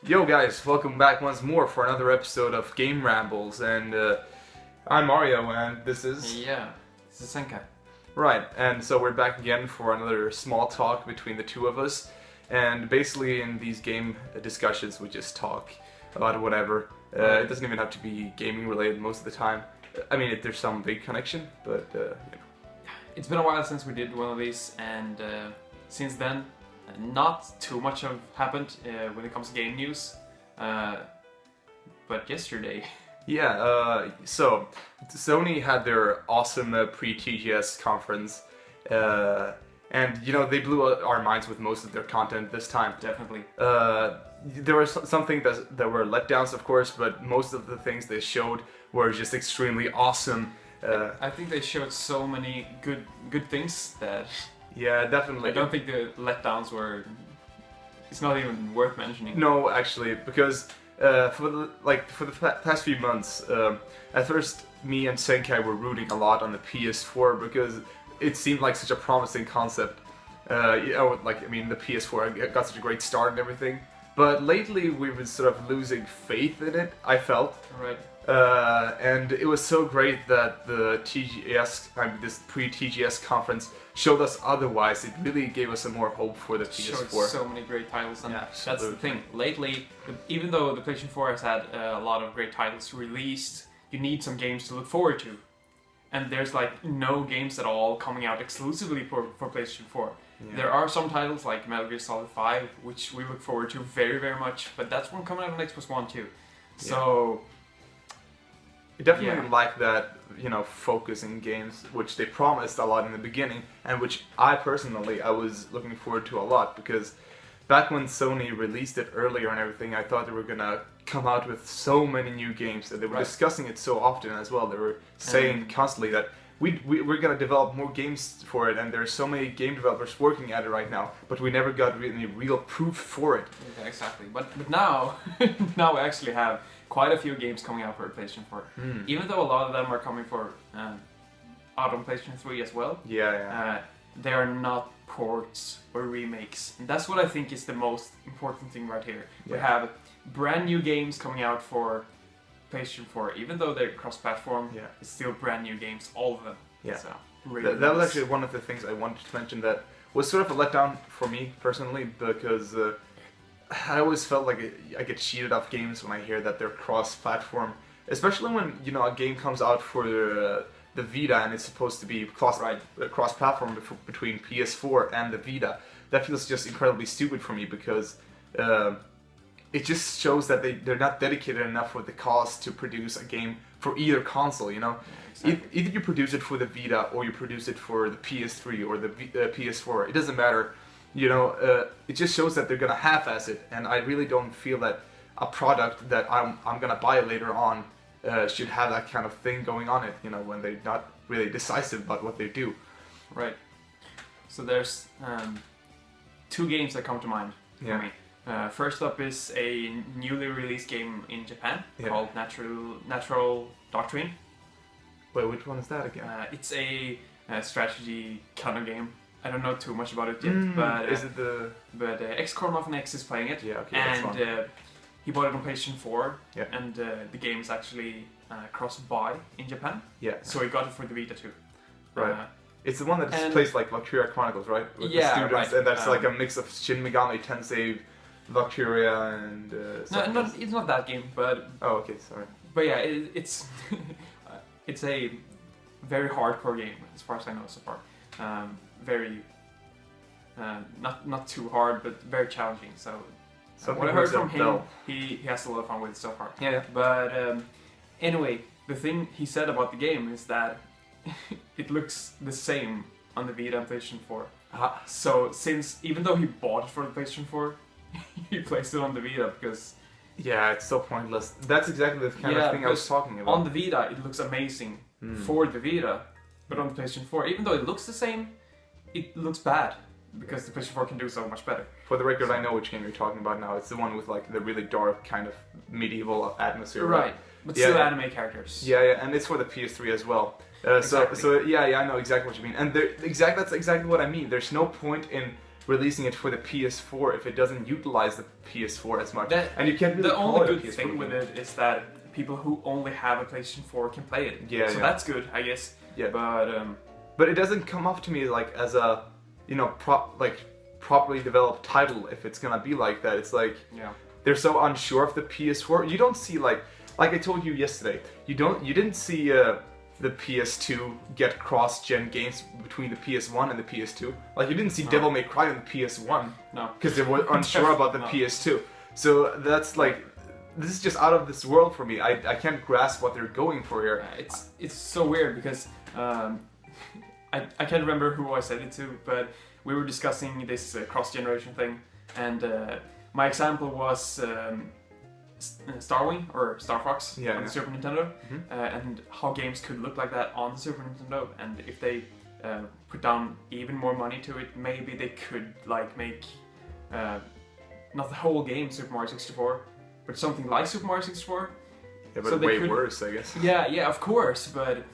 Yo guys, welcome back once more for another episode of Game Rambles, and I'm Mario, and this is... Yeah, this is Senkai. Right, and so we're back again for another small talk between the two of us, and basically in these game discussions we just talk about whatever. It doesn't even have to be gaming related most of the time. I mean, there's some big connection, but you know. It's been a while since we did one of these, and since then, not too much have happened when it comes to game news. But yesterday... Yeah, so Sony had their awesome pre-TGS conference, and you know, they blew our minds with most of their content this time. Definitely. There were some things that were letdowns, of course, but most of the things they showed were just extremely awesome. I think they showed so many good things that... Yeah, definitely. I don't think the letdowns were... It's not even worth mentioning. No, actually, because for the past few months, at first me and Senkai were rooting a lot on the PS4 because it seemed like such a promising concept. You know, like, I mean, the PS4 got such a great start and everything. But lately we've been sort of losing faith in it, I felt. Right. And it was so great that the TGS, this pre-TGS conference showed us otherwise. It really gave us some more hope for the PS4. Showed so many great titles, and Yeah, that's the thing. Lately, even though the PlayStation 4 has had a lot of great titles released, you need some games to look forward to. And there's like no games at all coming out exclusively for PlayStation 4. Yeah. There are some titles like Metal Gear Solid 5, which we look forward to very, very much, but that's one coming out on Xbox One too. So... It definitely like that, you know, focus in games, which they promised a lot in the beginning, and which I was looking forward to a lot, because back when Sony released it earlier and everything, I thought they were gonna come out with so many new games, that they were discussing it so often as well. They were saying constantly that we're gonna develop more games for it, and there's so many game developers working at it right now, but we never got any real proof for it. Yeah, exactly. But now, now we actually have quite a few games coming out for PlayStation 4. Even though a lot of them are coming for out on PlayStation 3 as well. They are not ports or remakes. And that's what I think is the most important thing right here. We have brand new games coming out for PlayStation 4. Even though they're cross-platform, it's still brand new games, all of them. Yeah. So, really that was actually one of the things I wanted to mention that was sort of a letdown for me personally, because I always felt like I get cheated off games when I hear that they're cross-platform, especially when, you know, a game comes out for the Vita and it's supposed to be cross-platform between PS4 and the Vita. That feels just incredibly stupid for me, because it just shows that they're not dedicated enough with the cause to produce a game for either console, you know? Yeah, exactly. Either you produce it for the Vita or you produce it for the PS3 or the PS4. It doesn't matter. You know, it just shows that they're gonna half-ass it, and I really don't feel that a product that I'm gonna buy later on should have that kind of thing going on it. You know, when they're not really decisive about what they do. Right. So there's two games that come to mind for me. First up is a newly released game in Japan called Natural Doctrine. Wait, which one is that again? It's a strategy kind of game. I don't know too much about it yet, but is it the? But XCOM of an X is playing it. Yeah, okay, and he bought it on PlayStation 4, yeah. And the game is actually cross-buy in Japan. Yeah. So he got it for the Vita too. Right. It's the one that plays like Valkyria Chronicles, right? With the students, right. And that's like a mix of Shin Megami Tensei, Valkyria, and. No, it's not that game, but. Oh, okay, sorry. But yeah, it's it's a very hardcore game as far as I know so far. Very not too hard, but very challenging. So what I heard from him, he has a lot of fun with it so far. Yeah. But anyway, the thing he said about the game is that it looks the same on the Vita and PlayStation 4. So since even though he bought it for the PlayStation 4, he placed it on the Vita because. Yeah, it's so pointless. That's exactly the kind of thing I was talking about. On the Vita, it looks amazing for the Vita, but on the PlayStation 4, even though it looks the same, it looks bad because the PlayStation 4 can do so much better. For the record, I know which game you're talking about now. It's the one with like the really dark kind of medieval atmosphere. Right, but still anime characters. Yeah, and it's for the PS3 as well. Exactly. So I know exactly what you mean, and that's exactly what I mean. There's no point in releasing it for the PS4 if it doesn't utilize the PS4 as much. And you can't really the call only it a good PS4 thing game. with it is that people who only have a PlayStation 4 can play it. Yeah, so that's good, I guess. Yeah. But it doesn't come off to me like as a, you know, properly developed title if it's gonna be like that. It's like they're so unsure of the PS4. You don't see like I told you yesterday. You didn't see the PS2 get cross-gen games between the PS1 and the PS2. Like you didn't see Devil May Cry on the PS1. No. Because they were unsure about the PS2. So that's like, this is just out of this world for me. I can't grasp what they're going for here. It's so weird because I can't remember who I said it to, but we were discussing this cross-generation thing, and my example was Starwing or Star Fox on the Super Nintendo, and how games could look like that on the Super Nintendo, and if they put down even more money to it, maybe they could like make not the whole game Super Mario 64, but something like Super Mario 64. Yeah, but so way worse, I guess. Yeah, of course, but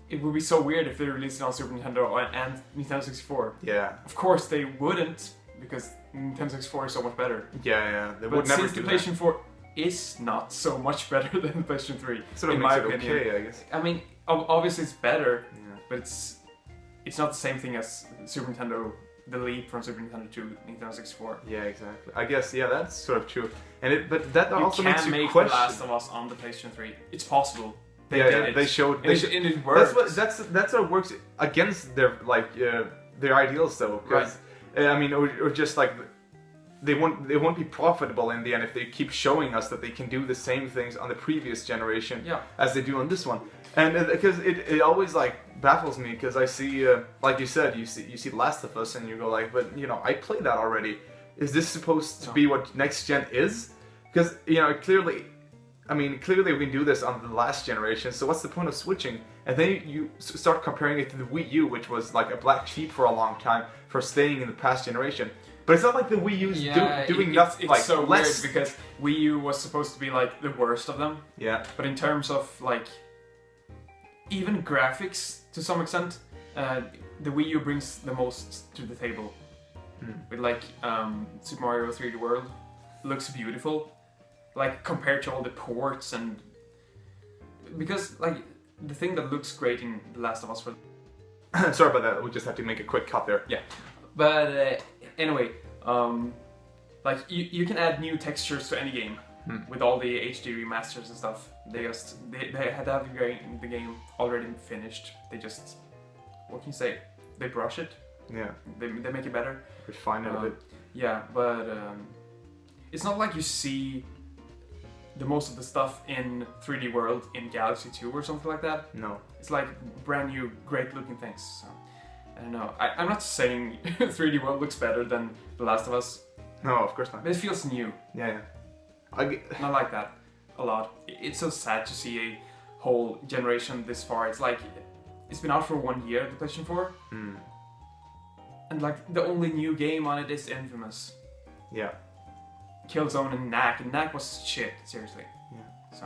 it would be so weird if they released it on Super Nintendo and Nintendo 64. Yeah. Of course they wouldn't, because Nintendo 64 is so much better. Yeah. They but would never since do the PlayStation 4 is not so much better than the PlayStation 3, sort of in makes my it opinion. okay, I guess. I mean, obviously it's better, but it's not the same thing as Super Nintendo, the leap from Super Nintendo to Nintendo 64. Yeah, exactly. I guess, yeah, that's sort of true. But that also makes you make question. The Last of Us on the PlayStation 3. It's possible. They did it. They showed. And it works. That's what works against their their ideals, though. Because I mean, or just like they won't be profitable in the end if they keep showing us that they can do the same things on the previous generation as they do on this one. And because it always like baffles me, because I see like you said, you see Last of Us and you go like, but you know, I played that already. Is this supposed to be what next gen is? Because you know, clearly we can do this on the last generation, so what's the point of switching? And then you start comparing it to the Wii U, which was like a black sheep for a long time for staying in the past generation. But it's not like the Wii U's doing nothing. It's so weird because Wii U was supposed to be like the worst of them. Yeah. But in terms of like even graphics to some extent, the Wii U brings the most to the table. With like Super Mario 3D World, looks beautiful. Like compared to all the ports, and because like the thing that looks great in The Last of Us sorry about that, we just have to make a quick cut there. Yeah, but anyway, like you can add new textures to any game with all the HD remasters and stuff. They had to have the game already finished. They just, what can you say? They brush it. Yeah. They make it better. Refine it a bit. Yeah, but it's not like you see the most of the stuff in 3D World in Galaxy 2 or something like that. No. It's like brand new, great looking things. So, I don't know. I'm not saying 3D World looks better than The Last of Us. No, of course not. But it feels new. Yeah. And I like that a lot. It's so sad to see a whole generation this far. It's like, it's been out for 1 year, the PlayStation 4. And like, the only new game on it is Infamous. Yeah. Killzone and Knack, and Knack was shit, seriously. Yeah. So,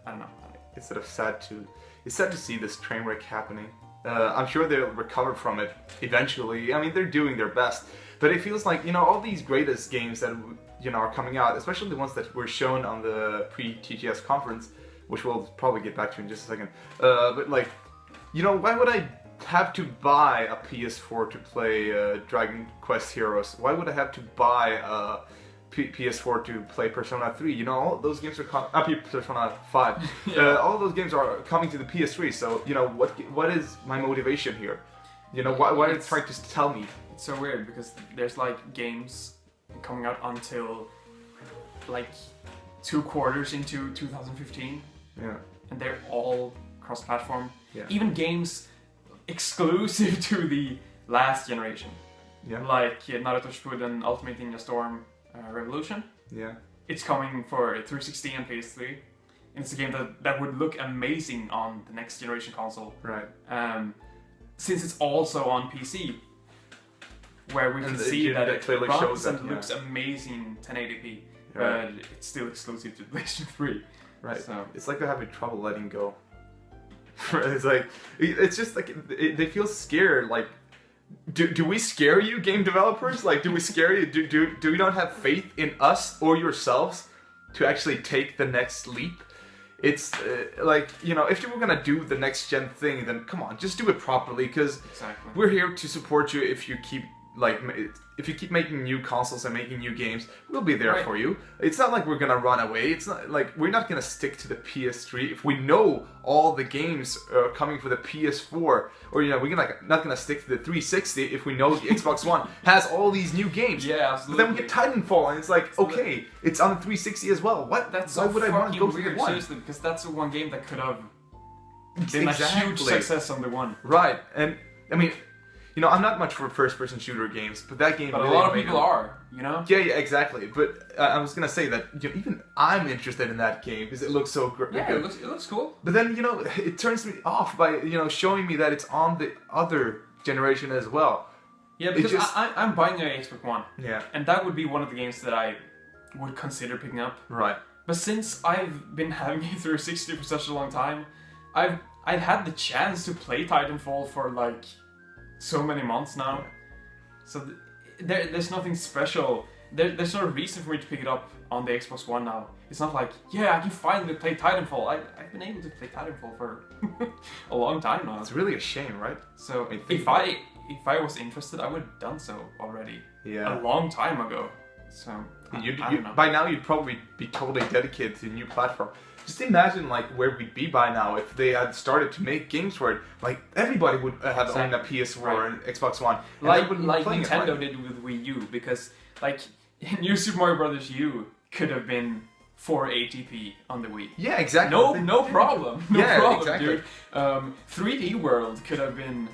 I don't know. It's sort of sad to see this train wreck happening. I'm sure they'll recover from it eventually. I mean, they're doing their best, but it feels like, you know, all these greatest games that, you know, are coming out, especially the ones that were shown on the pre-TGS conference, which we'll probably get back to in just a second. But like, you know, why would I have to buy a PS4 to play Dragon Quest Heroes? Why would I have to buy a PS4 to play Persona 3? You know, all those games are Persona 5. All those games are coming to the PS3. So, you know, what is my motivation here? You know, why are they trying to tell me? It's so weird because there's like games coming out until like 2 quarters into 2015. Yeah. And they're all cross-platform. Yeah. Even games exclusive to the last generation. Yeah. Like Naruto Shippuden Ultimate Ninja Storm Revolution. Yeah. It's coming for 360 and PS3. And it's a game that would look amazing on the next generation console. Right. Since it's also on PC, where we can see that it clearly runs shows and that, looks amazing 1080p, right. but it's still exclusive to PlayStation 3. Right. So. It's like they're having trouble letting go. It's like, it's just like they feel scared. Like do we scare you, game developers? Like, do we scare you? Do you not have faith in us or yourselves to actually take the next leap? It's like, you know, if you were gonna do the next gen thing, then come on, just do it properly, because we're here to support you. If you keep making new consoles and making new games, we'll be there for you. It's not like we're gonna run away. It's not like we're not gonna stick to the PS3 if we know all the games are coming for the PS4, or, you know, we're not gonna stick to the 360 if we know the Xbox One has all these new games. Yeah, absolutely. But then we get Titanfall, and it's like, okay, it's on the 360 as well. What? That's Why so would I want to go for weird, the one? seriously, because that's the one game that could have been a huge success on the one. Right, and I mean, you know, I'm not much for first-person shooter games, but that game. But really a lot of people are, you know. Yeah, exactly. But I was gonna say that, you know, even I'm interested in that game because it looks so great. Yeah, it looks cool. But then, you know, it turns me off by, you know, showing me that it's on the other generation as well. Yeah, because I'm buying an Xbox One. Yeah. And that would be one of the games that I would consider picking up. Right. But since I've been having a 360 for such a long time, I've had the chance to play Titanfall for like so many months now. So there's nothing special. There's no reason for me to pick it up on the Xbox One now. It's not like, yeah, I can finally play Titanfall. I've been able to play Titanfall for a long time now. It's really a shame, right? So I mean, if I was interested, I would have done so already. Yeah. A long time ago. So I don't know. By now you'd probably be totally dedicated to a new platform. Just imagine like where we'd be by now if they had started to make games for it. Like everybody would have owned a PS4 and Xbox One. And like Nintendo did with Wii U, because like New Super Mario Brothers U could have been 480p on the Wii. Yeah, exactly. No problem. No problem, exactly. dude. 3D World could have been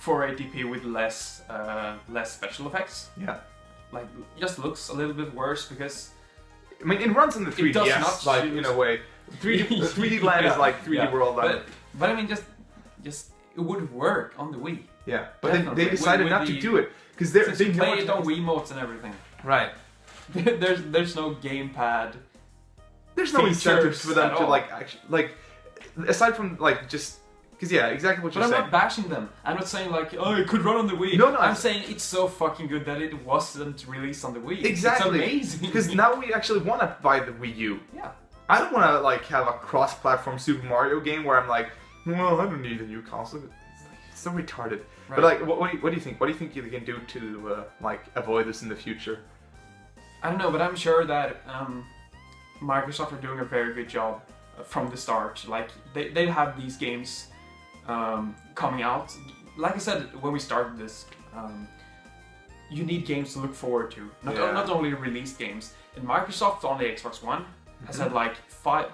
480p with less special effects. Yeah. Like, just looks a little bit worse because, I mean, it runs in the 3DS, does not like, in a way. 3D Land is like 3D World. But I mean, just it would work on the Wii. Yeah, but they decided not to do it because they play it on Wiimotes and everything. Right. there's no gamepad. There's no incentives for them to like actually like, aside from like just. Because yeah, exactly what you're saying. But I'm not bashing them. I'm not saying like, oh, it could run on the Wii. No, I'm saying it's so fucking good that it wasn't released on the Wii. Exactly. It's amazing. Because now we actually want to buy the Wii U. Yeah. I don't want to like have a cross-platform Super Mario game where I'm like, well, I don't need a new console. It's so retarded. Right. But like, what do you think? What do you think you can do to like avoid this in the future? I don't know, but I'm sure that Microsoft are doing a very good job from the start. Like they have these games coming out. Like I said when we started this, you need games to look forward to. Not only released games. And Microsoft on the Xbox One has had like 5,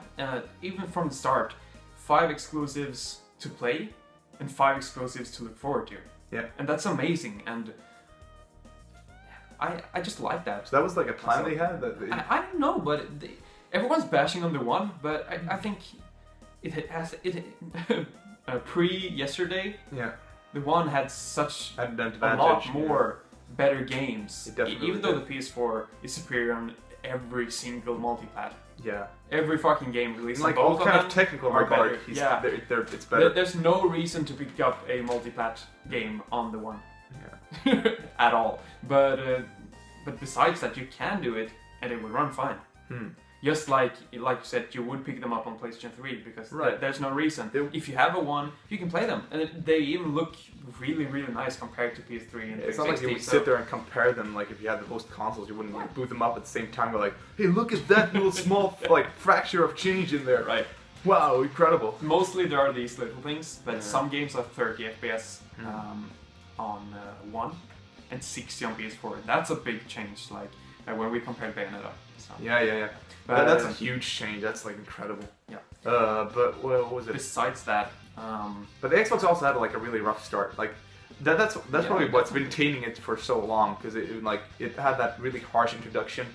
even from the start, 5 exclusives to play and 5 exclusives to look forward to. Yeah. And that's amazing. And I just like that. So that was like a plan they had? I don't know, but everyone's bashing on the one, but I think it has pre-yesterday. Yeah. The one had such a lot more better games. Even though the PS4 is superior on every single multiplat. Yeah. Every fucking game released. Like all kind of technical regard, it's better. There's no reason to pick up a multiplat game on the one. Yeah. At all. But besides that, you can do it and it will run fine. Just like you said, you would pick them up on PlayStation 3 because there's no reason. If you have a one, you can play them, and they even look really, really nice compared to PS3 and 360. It's not like you would sit there and compare them. Like if you had the host consoles, you wouldn't like boot them up at the same time. Go like, hey, look at that little small like fracture of change in there. Right. Wow, incredible. Mostly there are these little things, but some games are 30 FPS on one and 60 on PS4. That's a big change. Like when we compared Bayonetta. So. Yeah. But that's a huge change. That's like incredible. Yeah. But what was it? Besides that, but the Xbox also had like a really rough start. Like that's probably what's been maintaining it for so long because it had that really harsh introduction.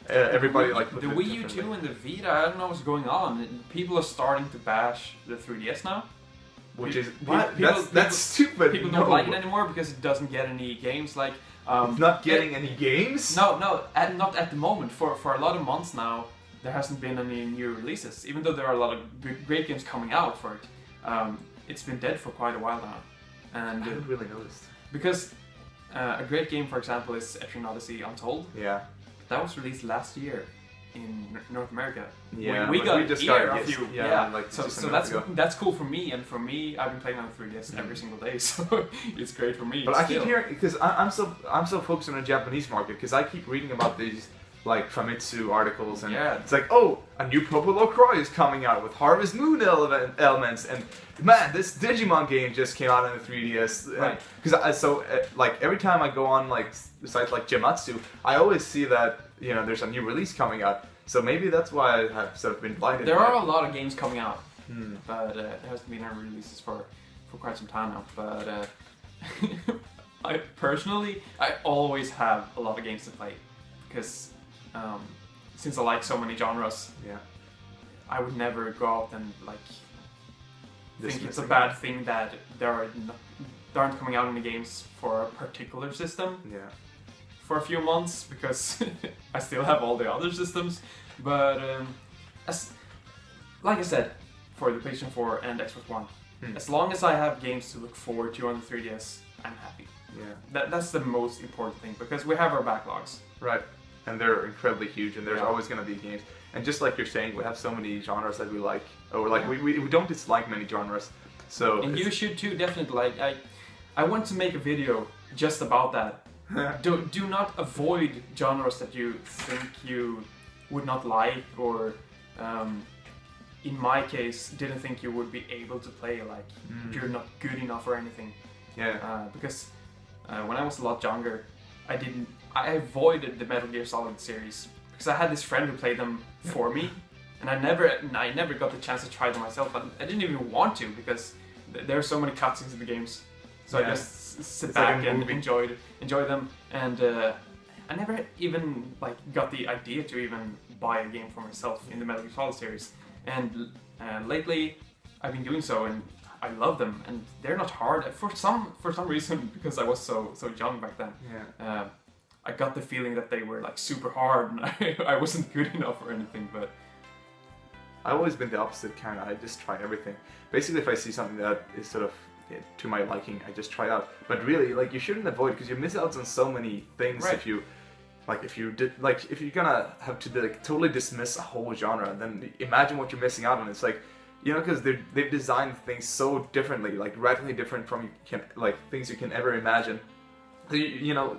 Everybody like the Wii U 2 and the Vita. I don't know what's going on. People are starting to bash the 3DS now. Which is that's stupid. People don't like it anymore because it doesn't get any games like. It's not getting any games? No, not at the moment. For a lot of months now, there hasn't been any new releases. Even though there are a lot of great games coming out for it, it's been dead for quite a while now. And I haven't really noticed. Because a great game, for example, is Etrian Odyssey Untold. Yeah. That was released last year in North America. Yeah, we got just here got a few. like so just a that's month ago. that's cool for me, and for me, I've been playing on 3DS every single day, so it's great for me. But I keep hearing, because I'm so focused on the Japanese market, because I keep reading about these like Famitsu articles, and it's like, oh, a new Popolo Croix is coming out with Harvest Moon elements, and man, this Digimon game just came out on the 3DS. Right. Because like every time I go on like sites like Gematsu, I always see that there's a new release coming out. So maybe that's why I have sort of been blinded. There are a lot of games coming out, but there hasn't been any releases for quite some time now. But I always have a lot of games to play, because since I like so many genres, I would never go out and like think it's a bad thing that there aren't coming out any games for a particular system. Yeah. For a few months, because I still have all the other systems, but like I said, for the PlayStation 4 and Xbox One, as long as I have games to look forward to on the 3DS, I'm happy. Yeah. That's the most important thing, because we have our backlogs. Right. And they're incredibly huge, and there's always going to be games. And just like you're saying, we have so many genres that we like, or like we don't dislike many genres. So. And you should too, definitely. Like I want to make a video just about that. Do not avoid genres that you think you would not like, or in my case, didn't think you would be able to play, like you're not good enough or anything. Yeah. Because when I was a lot younger, I avoided the Metal Gear Solid series, because I had this friend who played them for me, and I never got the chance to try them myself, but I didn't even want to, because there are so many cutscenes in the games. So I just sit back and enjoy them, and I never even like got the idea to even buy a game for myself in the Metal Gear Solid series. And lately, I've been doing so, and I love them, and they're not hard for some reason, because I was so young back then. Yeah. I got the feeling that they were like super hard, and I wasn't good enough or anything, but. I've always been the opposite kind. I just try everything. Basically, if I see something that is sort of to my liking, I just try it out. But really, like, you shouldn't avoid, because you miss out on so many things if you're gonna have to like totally dismiss a whole genre, then imagine what you're missing out on. It's like, because they've designed things so differently, like radically different from things you can ever imagine. So,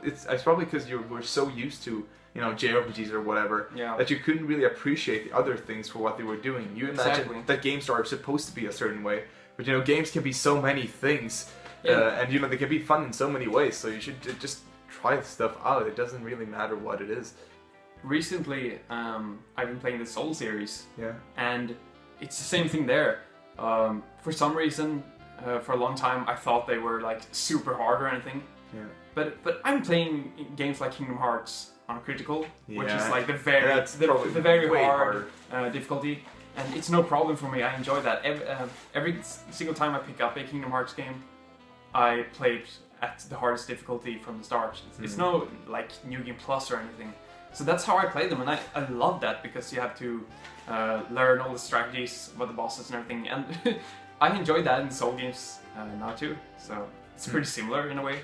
it's probably because we're so used to JRPGs or whatever, that you couldn't really appreciate the other things for what they were doing. You imagine that games are supposed to be a certain way, but games can be so many things, and they can be fun in so many ways. So you should just try stuff out. It doesn't really matter what it is. Recently, I've been playing the Soul series, and it's the same thing there. For some reason, for a long time, I thought they were like super hard or anything. Yeah. But I'm playing games like Kingdom Hearts on critical, which is like the very hard difficulty, and it's no problem for me. I enjoy that. Every single time I pick up a Kingdom Hearts game, I play it at the hardest difficulty from the start. It's no like New Game Plus or anything. So that's how I play them, and I love that, because you have to learn all the strategies about the bosses and everything, and I enjoy that in the Soul games now too. So it's pretty similar in a way.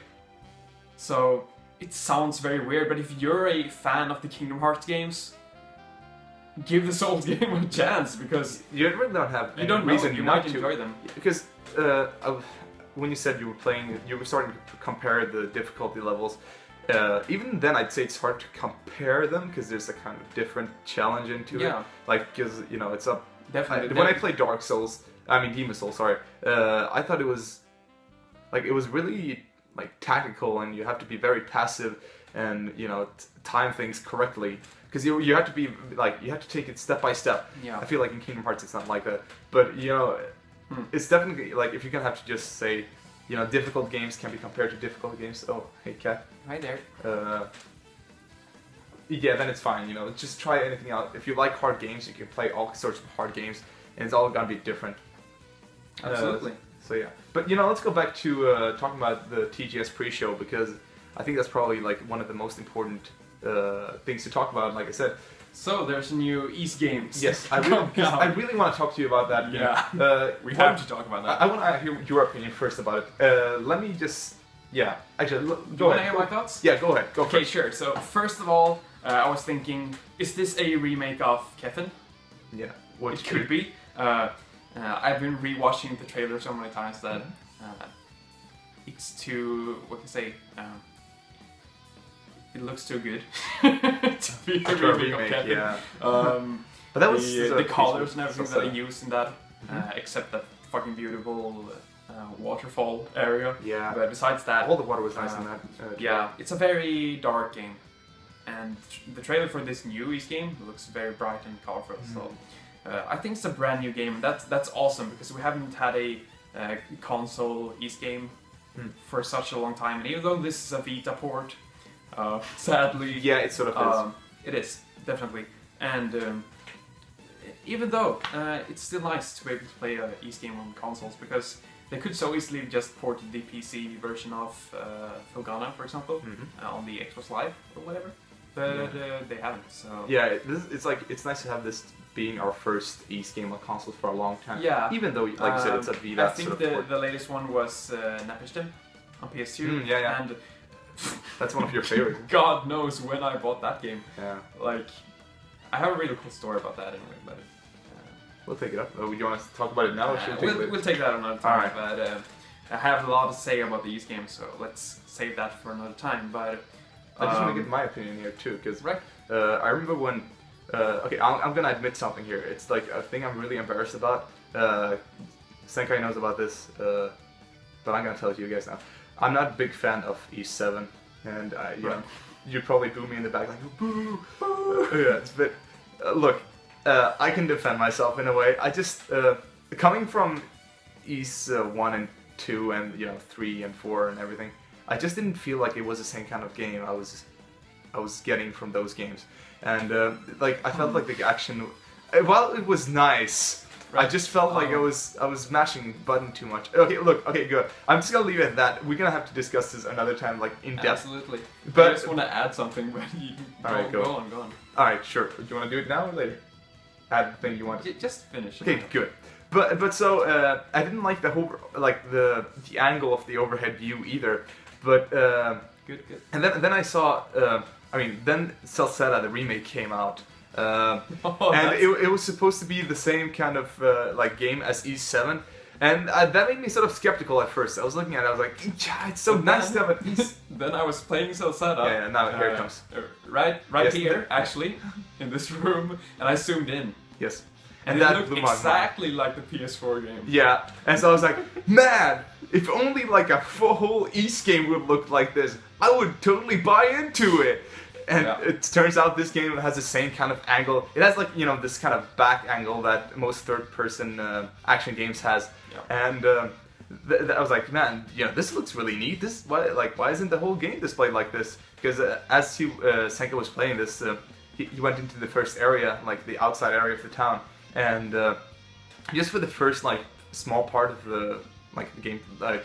So it sounds very weird, but if you're a fan of the Kingdom Hearts games, give the Souls game a chance, because you really don't have any reason you might enjoy them. Because when you said you were starting to compare the difficulty levels. Even then, I'd say it's hard to compare them, because there's a kind of different challenge into it. Like, because it's up. Definitely. When I played Demon Souls, sorry. I thought it was really like tactical, and you have to be very passive and time things correctly, because you have to be like, you have to take it step by step. I feel like in Kingdom Hearts it's not like that, but it's definitely like, if you're gonna have to just say difficult games can be compared to difficult games. Oh, hey cat. Hi there. Then it's fine. Just try anything out. If you like hard games, you can play all sorts of hard games, and it's all gonna be different. Absolutely. So yeah, but let's go back to talking about the TGS pre-show, because I think that's probably like one of the most important things to talk about. Like I said, so there's new East games. Yes, I really want to talk to you about that. Yeah, we have to talk about that. I want to hear your opinion first about it. Let me just Yeah, actually, go ahead. Hear my thoughts? Yeah, go ahead. Go okay, first. sure. So first of all, I was thinking, is this a remake of Kevin? Yeah, it could be. I've been rewatching the trailer so many times that it's too, what can I say? It looks too good to be a remake of Kevin. Yeah. But that was the colors and everything that they used in that, except that fucking beautiful waterfall area. Yeah. But besides that, all the water was nice in that. Yeah, it's a very dark game, and the trailer for this new East game looks very bright and colorful. So I think it's a brand new game. That's awesome because we haven't had a console East game for such a long time. And even though this is a Vita port, sadly, yeah, it sort of is. It is definitely, and even though it's still nice to be able to play an East game on consoles because they could so easily just port the PC version of Filgana, for example, on the Xbox Live or whatever, but they haven't. So yeah, it's nice to have this being our first East game on consoles for a long time. Yeah, even though, like you said, it's a Vita. I think the latest one was Napishtim on PS2. Yeah. And that's one of your favorites. God knows when I bought that game. Yeah. Like, I have a really cool story about that anyway, but. We'll take it up. Do you want us to talk about it now? Or should we'll take that another time. Right. But I have a lot to say about the East game, so let's save that for another time. But I just want to get my opinion here too, because right. I remember when. Okay, I'm gonna admit something here. It's like a thing I'm really embarrassed about. Senkai knows about this, but I'm gonna tell it to you guys now. I'm not a big fan of E7, and you know, you'd probably boo me in the back like boo, boo. Yeah, but look. I can defend myself in a way. I just coming from East 1 and 2 and 3 and 4 and everything. I just didn't feel like it was the same kind of game I was getting from those games, and like I felt like the action, while it was nice, I just felt like I was mashing button too much. Okay, look, okay, good. I'm just gonna leave it at that. We're gonna have to discuss this another time, like in depth. Absolutely. But I just want to add something, but you go on. All right, sure. Do you want to do it now or later? Add the thing you want. Just finish. Okay, good. But so I didn't like the whole the angle of the overhead view either. But good. And then I saw then Selves, the remake came out. And it was supposed to be the same kind of game as E7. And that made me sort of skeptical at first. I was looking at it, I was like, it's so nice to have an East. Then I was playing Selves. Yeah, now here it comes. Right yes, here, actually, in this room, and I zoomed in. Yes. And that looked exactly like the PS4 game. Yeah, and so I was like, man, if only like a whole East game would look like this, I would totally buy into it. And it turns out this game has the same kind of angle. It has this kind of back angle that most third-person action games has. Yeah. And I was like, man, this looks really neat. Why isn't the whole game displayed like this? Because as Senka was playing this, he went into the first area, like the outside area of the town, and just for the first small part of the game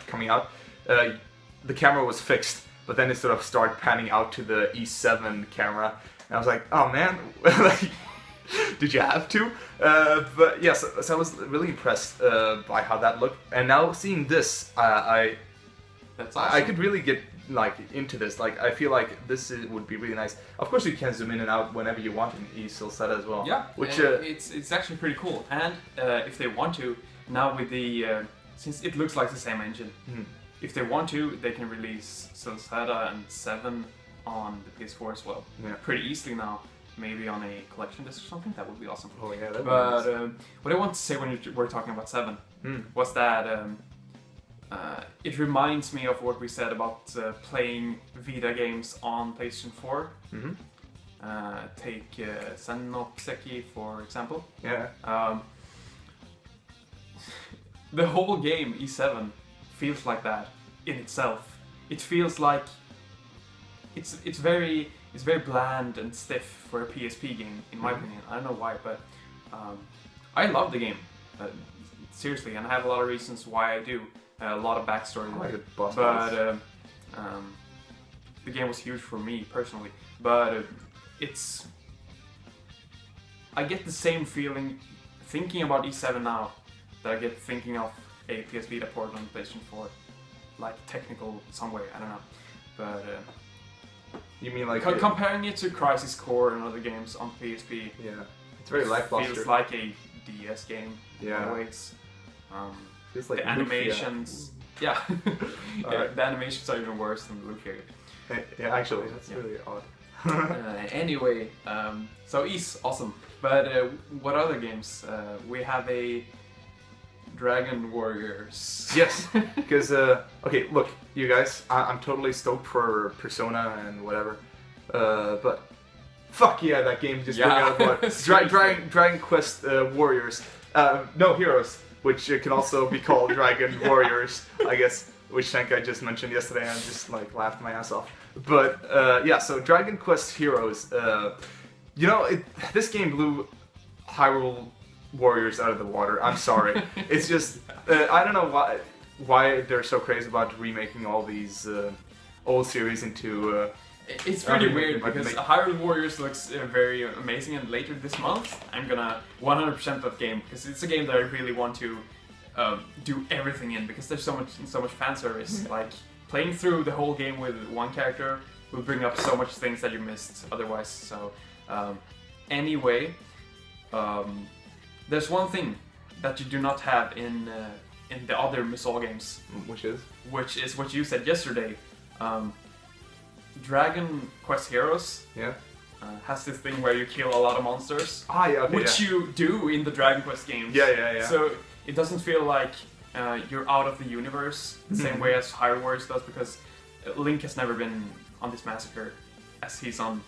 coming out, the camera was fixed. But then it sort of started panning out to the E7 camera, and I was like, "Oh man, did you have to?" But yes, so I was really impressed by how that looked. And now seeing this, that's awesome. I could really get into this. I feel like this would be really nice. Of course, you can zoom in and out whenever you want in Selves as well. Yeah, which it's actually pretty cool. And if they want to, now with the since it looks like the same engine. If they want to, they can release Selves and 7 on the PS4 as well. Yeah. Pretty easily now. Maybe on a collection disc or something. That would be awesome. Oh yeah, that would be nice. What I want to say when we're talking about 7 was that it reminds me of what we said about playing Vita games on PlayStation 4. Take Senopseki, for example. Yeah. The whole game, E7, feels like that in itself. It feels like it's very bland and stiff for a PSP game, in my opinion. I don't know why, but I love the game, seriously, and I have a lot of reasons why I do. A lot of backstory, but the game was huge for me personally. But I get the same feeling thinking about E7 now that I get thinking of a PS Vita port on PlayStation 4. like technical some way. I don't know, but you mean like comparing it to Crisis Core and other games on PSP? Yeah, it's very lackluster. Feels like a DS game. Yeah. In ways. Feels like the animations. Yeah. Right. The animations are even worse than the Luffy. Yeah, actually, that's really odd. Anyway, so Ys, awesome. But what other games? We have a Dragon Warriors. Yes, because okay, look, you guys, I'm totally stoked for Persona and whatever, but fuck yeah, that game just bring out what Dragon Quest Warriors, no Heroes, which can also be called Dragon Warriors, I guess, which Senkai just mentioned yesterday, and just like laughed my ass off. But yeah, so Dragon Quest Heroes, you know, this game blew Hyrule Warriors out of the water. I'm sorry. It's just I don't know why they're so crazy about remaking all these old series into. It's pretty weird because Hyrule Warriors looks very amazing, and later this month I'm gonna 100% that game because it's a game that I really want to do everything in because there's so much fan service. Like playing through the whole game with one character will bring up so much things that you missed otherwise. So anyway. There's one thing that you do not have in the other Musou games, which is what you said yesterday. Dragon Quest Heroes has this thing where you kill a lot of monsters, which you do in the Dragon Quest games. Yeah. So it doesn't feel like you're out of the universe the same way as Hyrule Warriors does, because Link has never been on this massacre as he's on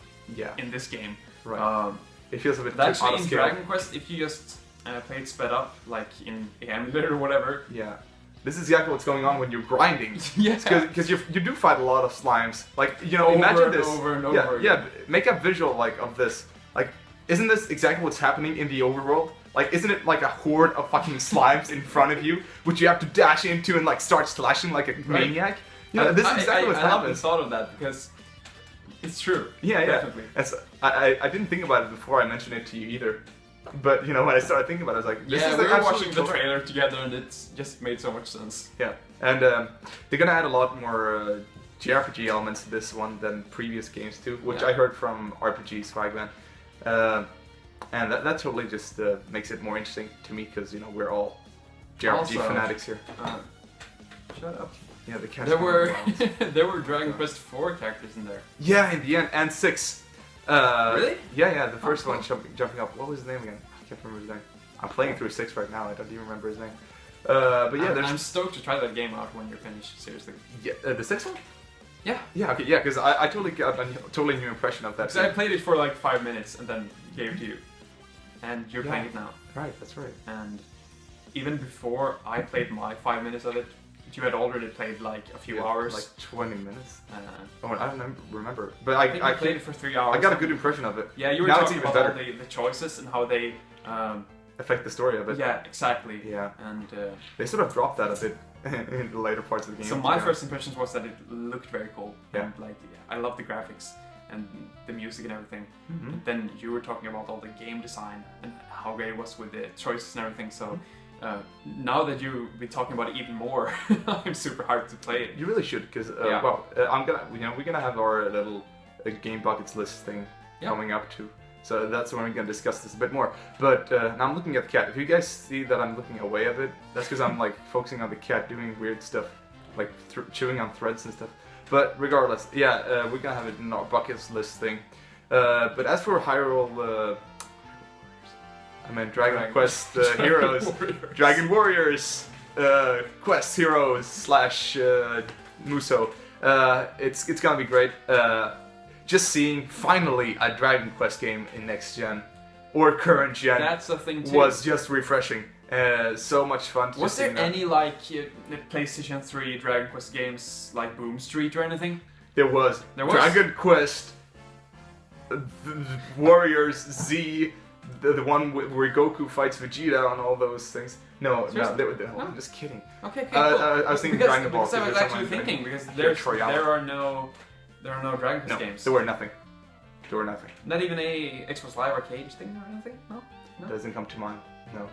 in this game. Right. It feels a bit actually in Dragon Quest, if you just play it sped up, like in a emulator or whatever. Yeah. This is exactly what's going on when you're grinding. Yeah. Because you do fight a lot of slimes. Like, you know, over imagine and this. Over and over. Yeah. Make a visual like of this. Like, isn't this exactly what's happening in the overworld? Like, isn't it like a horde of fucking slimes in front of you, which you have to dash into and like start slashing like a maniac? You know, this is exactly what's happening. I haven't thought of that because it's true. Yeah, definitely. I didn't think about it before I mentioned it to you either. But, you know, when I started thinking about it, I was like, this is we were watching the trailer together and it's just made so much sense. Yeah, and they're gonna add a lot more JRPG elements to this one than previous games too, which I heard from RPG Swagman. And that totally just makes it more interesting to me, because, you know, we're all JRPG fanatics here. Shut up. Yeah, the cat. There were Dragon Quest 4 characters in there. Yeah, in the end, and 6. Really? Yeah, the first one jumping up. What was his name again? I can't remember his name. I'm playing through 6 right now. I don't even remember his name. But yeah, I'm stoked to try that game out when you're finished. Seriously. Yeah, the 6th one? Yeah. Yeah. Okay. Yeah, because I totally got a totally new impression of that. Because I played it for like 5 minutes and then gave it to you, and you're playing it now. Right. That's right. And even before I played my 5 minutes of it, you had already played like a few hours. Like 20 minutes. I don't remember. But I played it for 3 hours. I got a good impression of it. Yeah, you were now talking about all the choices and how they affect the story a bit. Yeah, exactly. Yeah. And they sort of dropped that a bit in the later parts of the game. So my first impressions was that it looked very cool. Yeah. And like, I love the graphics and the music and everything. Mm-hmm. But then you were talking about all the game design and how great it was with the choices and everything. So now that you've been talking about it even more, I'm super hyped to play it. You really should, because we're gonna have our little game buckets list thing coming up too. So that's when we're gonna discuss this a bit more. But now I'm looking at the cat. If you guys see that I'm looking away a bit, that's because I'm like focusing on the cat doing weird stuff, like chewing on threads and stuff. But regardless, we're gonna have it in our buckets list thing. But as for Hyrule. Dragon Quest Heroes, Dragon Warriors, Quest Heroes / Musou. It's gonna be great. Just seeing finally a Dragon Quest game in next gen or current gen. That's a thing too. Was just refreshing. So much fun. Was there any like PlayStation 3 Dragon Quest games like Boom Street or anything? There was. Dragon Quest Warriors Z. The one where Goku fights Vegeta and all those things. No, I'm just kidding. Okay, cool. I was thinking Dragon Ball. Because I was actually thinking, because there are no Dragon Quest games. There were nothing. Not even a Xbox Live Arcade thing or anything? No? Doesn't come to mind. No.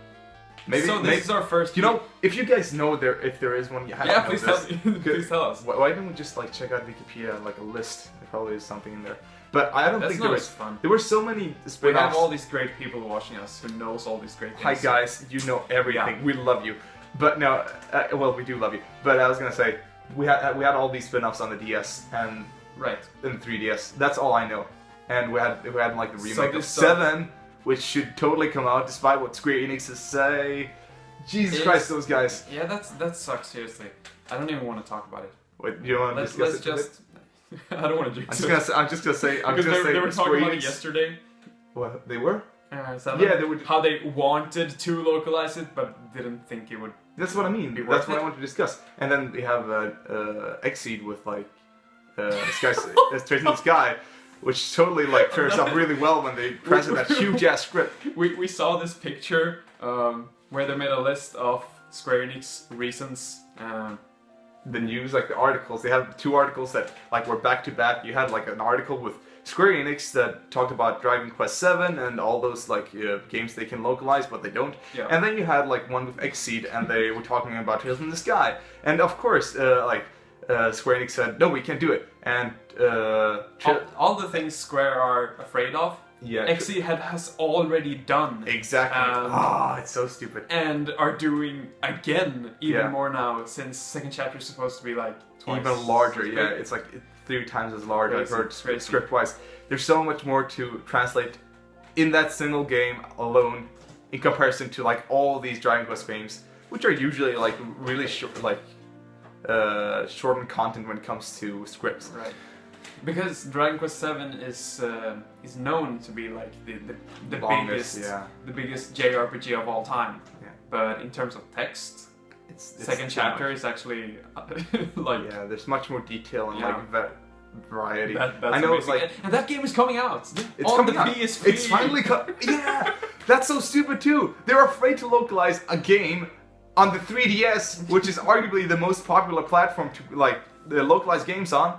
Maybe, so this is our first. You know, if you guys know if there is one, you have to know please this. please tell us. Why don't we just like check out Wikipedia, like a list? There probably is something in there. But I don't think there was fun. There were so many spin-offs. We have all these great people watching us who knows all these great things. Hi guys, you know everything. Yeah. We love you. But no, well, we do love you. But I was gonna say we had all these spin-offs on the DS and in the 3DS. That's all I know. And we had like the remake of 7, which should totally come out, despite what Square Enix say. Jesus Christ, those guys. Yeah, that sucks. Seriously, I don't even want to talk about it. Wait, you want to discuss it? Let's just. I don't want to jinx it. I'm just gonna say. Because they were talking about it yesterday. What they were? Yeah, they would. How they wanted to localize it, but didn't think it would. That's what I mean. That's what I want to discuss. And then we have Exceed with like Straight in the Sky, which totally like pairs up really well when they present that huge ass script. We saw this picture where they made a list of Square Enix reasons. The news, like the articles, they have 2 articles that like were back to back. You had like an article with Square Enix that talked about Dragon Quest 7 and all those like games they can localize but they don't. Yeah. And then you had like one with Exceed and they were talking about Tales in the Sky. And of course, Square Enix said, no, we can't do it. And all the things Square are afraid of, Exceed has already done. Exactly. It's so stupid. And are doing again even more now, since second chapter is supposed to be like twice. Even larger, it's like 3 times as large. I've heard script-wise. There's so much more to translate in that single game alone, in comparison to like all these Dragon Quest games, which are usually like really short, shortened content when it comes to scripts. Right. Because Dragon Quest 7 is known to be like the longest, biggest JRPG of all time. Yeah. But in terms of text, it's second chapter is actually like there's much more detail and like variety. That's I know amazing. And that game is coming out. It's coming out. PSP. It's finally yeah. That's so stupid too. They're afraid to localize a game on the 3DS, which is arguably the most popular platform to like localize games on.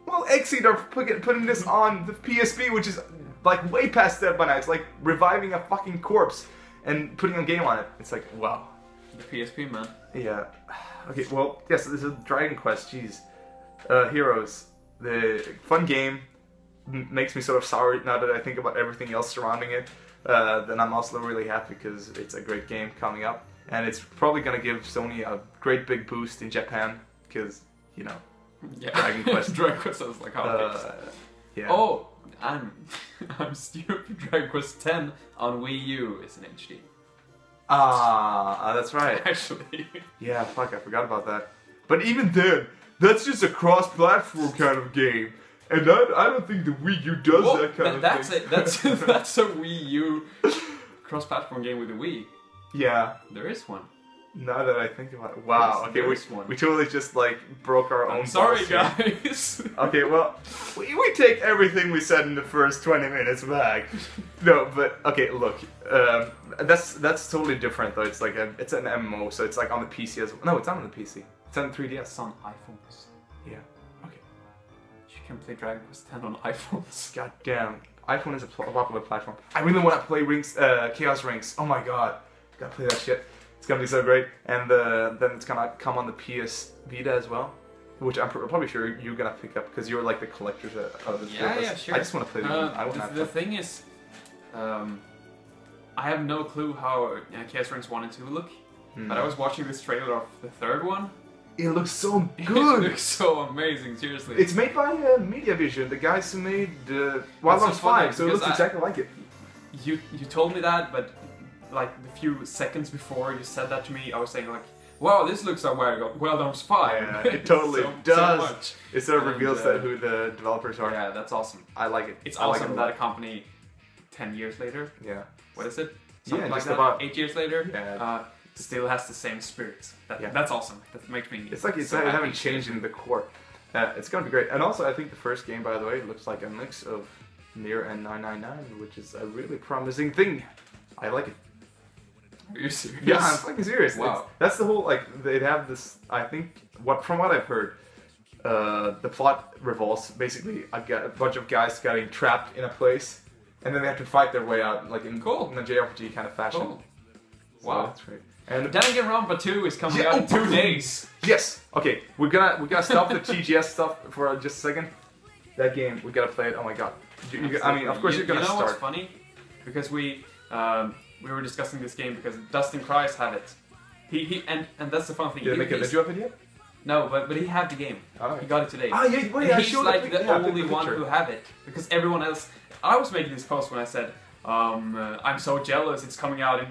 Well, Exceed are putting this on the PSP, which is like way past that by now. It's like reviving a fucking corpse and putting a game on it. It's like, wow. The PSP, man. Yeah. Okay, well, yes, this is Dragon Quest, jeez. Heroes. The fun game makes me sort of sour now that I think about everything else surrounding it. Then I'm also really happy because it's a great game coming up. And it's probably going to give Sony a great big boost in Japan because, you know, Dragon Quest. Dragon Quest sounds like hotcakes. Yeah. Oh, I'm stupid. Dragon Quest 10 on Wii U is in HD. That's right. Actually. Yeah, fuck, I forgot about that. But even then, that's just a cross-platform kind of game. And I don't think the Wii U does that kind of thing. That's a Wii U cross-platform game with the Wii. Yeah. There is one. Now that I think about it. Wow, okay, we totally just like broke our own sorry, balls here. guys. Okay, well, we take everything we said in the first 20 minutes back. No, but, okay, look, that's totally different though. It's like it's an MMO, so it's like on the PC as well. No, it's not on the PC. It's on the 3DS. It's on iPhones. Yeah, okay. You can play Dragon Quest 10 on iPhones. God damn. iPhone is a popular platform. I really want to play Chaos Rings. Oh my god. Gotta play that shit. It's gonna be so great, and then it's gonna come on the PS Vita as well, which I'm probably sure you're gonna pick up because you're like the collectors of the two of us. Yeah, sure. I just want to play the game. The thing is, I have no clue how Chaos Rings 1 and 2 look, but I was watching this trailer of the third one. It looks so good. It looks so amazing, seriously. It's made by MediaVision, the guys who made Wild Arms 5, so it looks exactly like it. You told me that, but like a few seconds before you said that to me, I was saying like, wow, this looks like Wild Arms 5. Yeah, it totally does. So much. It sort of reveals who the developers are. Yeah, that's awesome. I like it. It's awesome that a company 10 years later, what is it? Something like just that, about 8 years later, still has the same spirit. That's awesome. That makes me It's like they haven't changed in the core. It's gonna be great. And also, I think the first game, by the way, looks like a mix of Nier and 999, which is a really promising thing. I like it. Are you serious? Yeah, I'm fucking serious. Wow. That's the whole, like, they have this, I think, from what I've heard, the plot revolves basically a bunch of guys getting trapped in a place, and then they have to fight their way out, like in a JRPG kind of fashion. Cool. So wow. that's great. And Danganronpa 2 is coming out in 2 days. Yes. Okay, we're gonna stop the TGS stuff for just a second. That game, we gotta play it. Oh my god. I mean, of course you're gonna start. You know what's funny? Because we were discussing this game because Dustin Christ had it. And that's the fun thing. Did he make a video of it yet? No, but he had the game. Oh. He got it today. Ah, yeah, wait, he's like the only one who have it because everyone else. I was making this post when I said, I'm so jealous. It's coming out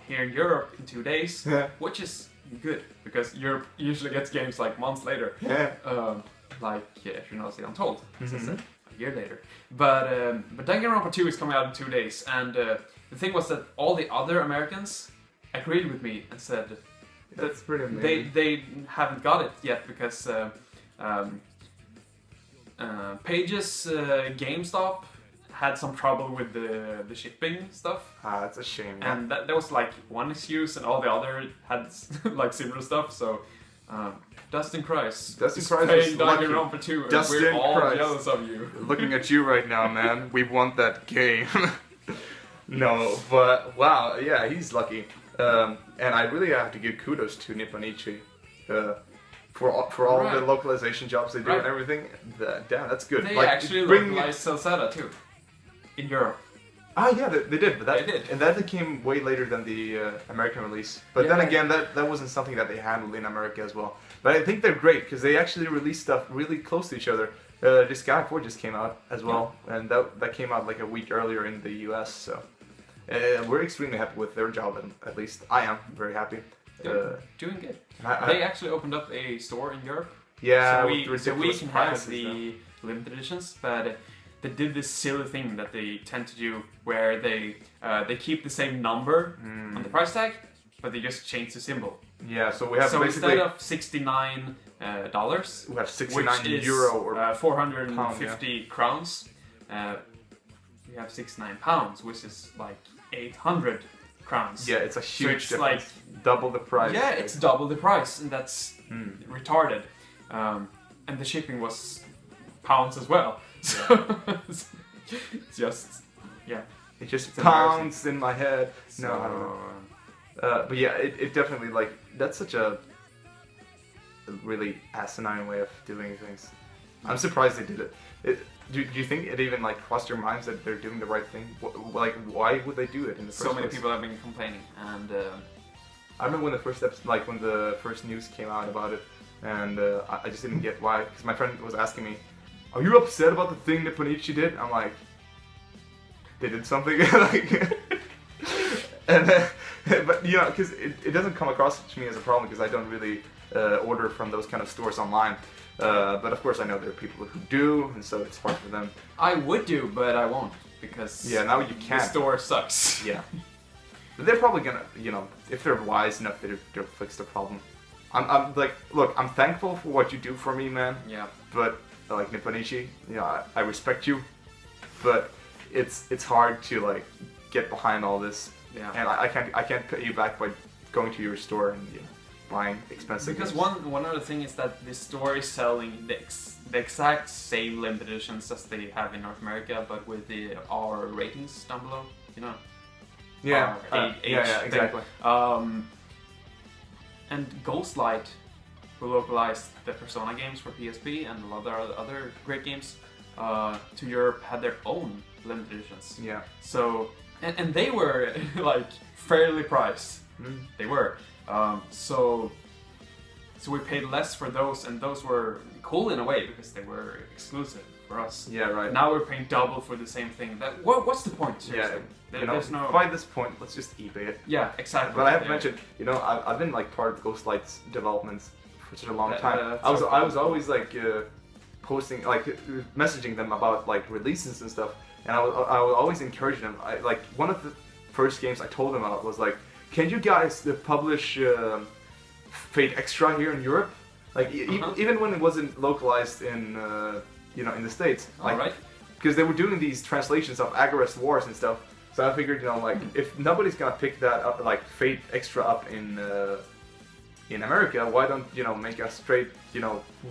here in Europe in 2 days, which is good because Europe usually gets games like months later. Yeah. If you're not still untold, a year later. But Danganronpa 2 is coming out in 2 days, and the thing was that all the other Americans agreed with me and said. That's pretty amazing. They haven't got it yet because Page's GameStop had some trouble with the shipping stuff. Ah, that's a shame. And that was like one excuse, and all the other had like similar stuff. So Dustin Christ is playing Danganronpa 2, and we're all jealous of you. Looking at you right now, man. We want that game. No, but wow, yeah, he's lucky. And I really have to give kudos to Nipponichi for all the localization jobs they do and everything. Damn, that's good. They actually localized Celceta too in Europe. Ah, yeah, they did. But they did. And that came way later than the American release. But then again, that wasn't something that they handled in America as well. But I think they're great because they actually release stuff really close to each other. This Sky 4 just came out as well, and that came out like a week earlier in the US. So. We're extremely happy with their job, and at least I am very happy. Doing good. They actually opened up a store in Europe. Yeah, so we can have the limited editions, but they did this silly thing that they tend to do, where they keep the same number on the price tag, but they just change the symbol. Yeah, so we have instead of $69, we have 69 which is euro or 450 crowns. We have 69 pounds, which is like 800 crowns. Yeah, it's a huge so difference. Like double the price. Yeah, it's double the price, and that's retarded. And the shipping was pounds as well. So it's just It just pounds in my head. So, no, I don't know. But yeah, it definitely like that's such a really asinine way of doing things. I'm surprised they did it. Do you think it even like crossed your minds that they're doing the right thing? Like, why would they do it in the first place? So many people have been complaining, and I remember when the first news came out about it, and I just didn't get why. Because my friend was asking me, "Are you upset about the thing that Nipponichi did?" I'm like, "They did something." Like, and but you know, because it doesn't come across to me as a problem because I don't really order from those kind of stores online. But of course I know there are people who do, and so it's hard for them. I would do, but I won't, because now you can't. The store sucks. Yeah. But they're probably gonna, if they're wise enough, they'll fix the problem. I'm like, look, I'm thankful for what you do for me, man. Yeah. But like Nipponichi, I respect you, but it's hard to like get behind all this. Yeah. And I can't pay you back by going to your store and buying expensive because games. one other thing is that the store is selling the exact same limited editions as they have in North America, but with the R ratings down below, Yeah, yeah, exactly. And Ghostlight, who localized the Persona games for PSP and a lot of other great games to Europe, had their own limited editions. Yeah. So and they were like fairly priced. They were. So we paid less for those, and those were cool in a way because they were exclusive for us. Yeah, right. Now we're paying double for the same thing. What's the point? Seriously? Yeah, there's no. By this point, let's just eBay it. Yeah, exactly. But I have mentioned, I've been like part of Ghostlight's developments for such a long time. I was always like posting, like messaging them about like releases and stuff, and I would always encourage them. Like one of the first games I told them about was like, can you guys publish Fate Extra here in Europe? Like even when it wasn't localized in in the States. Like, alright. Because they were doing these translations of Agarest Wars and stuff. So I figured, like if nobody's gonna pick that up, like Fate Extra up in America, why don't make a straight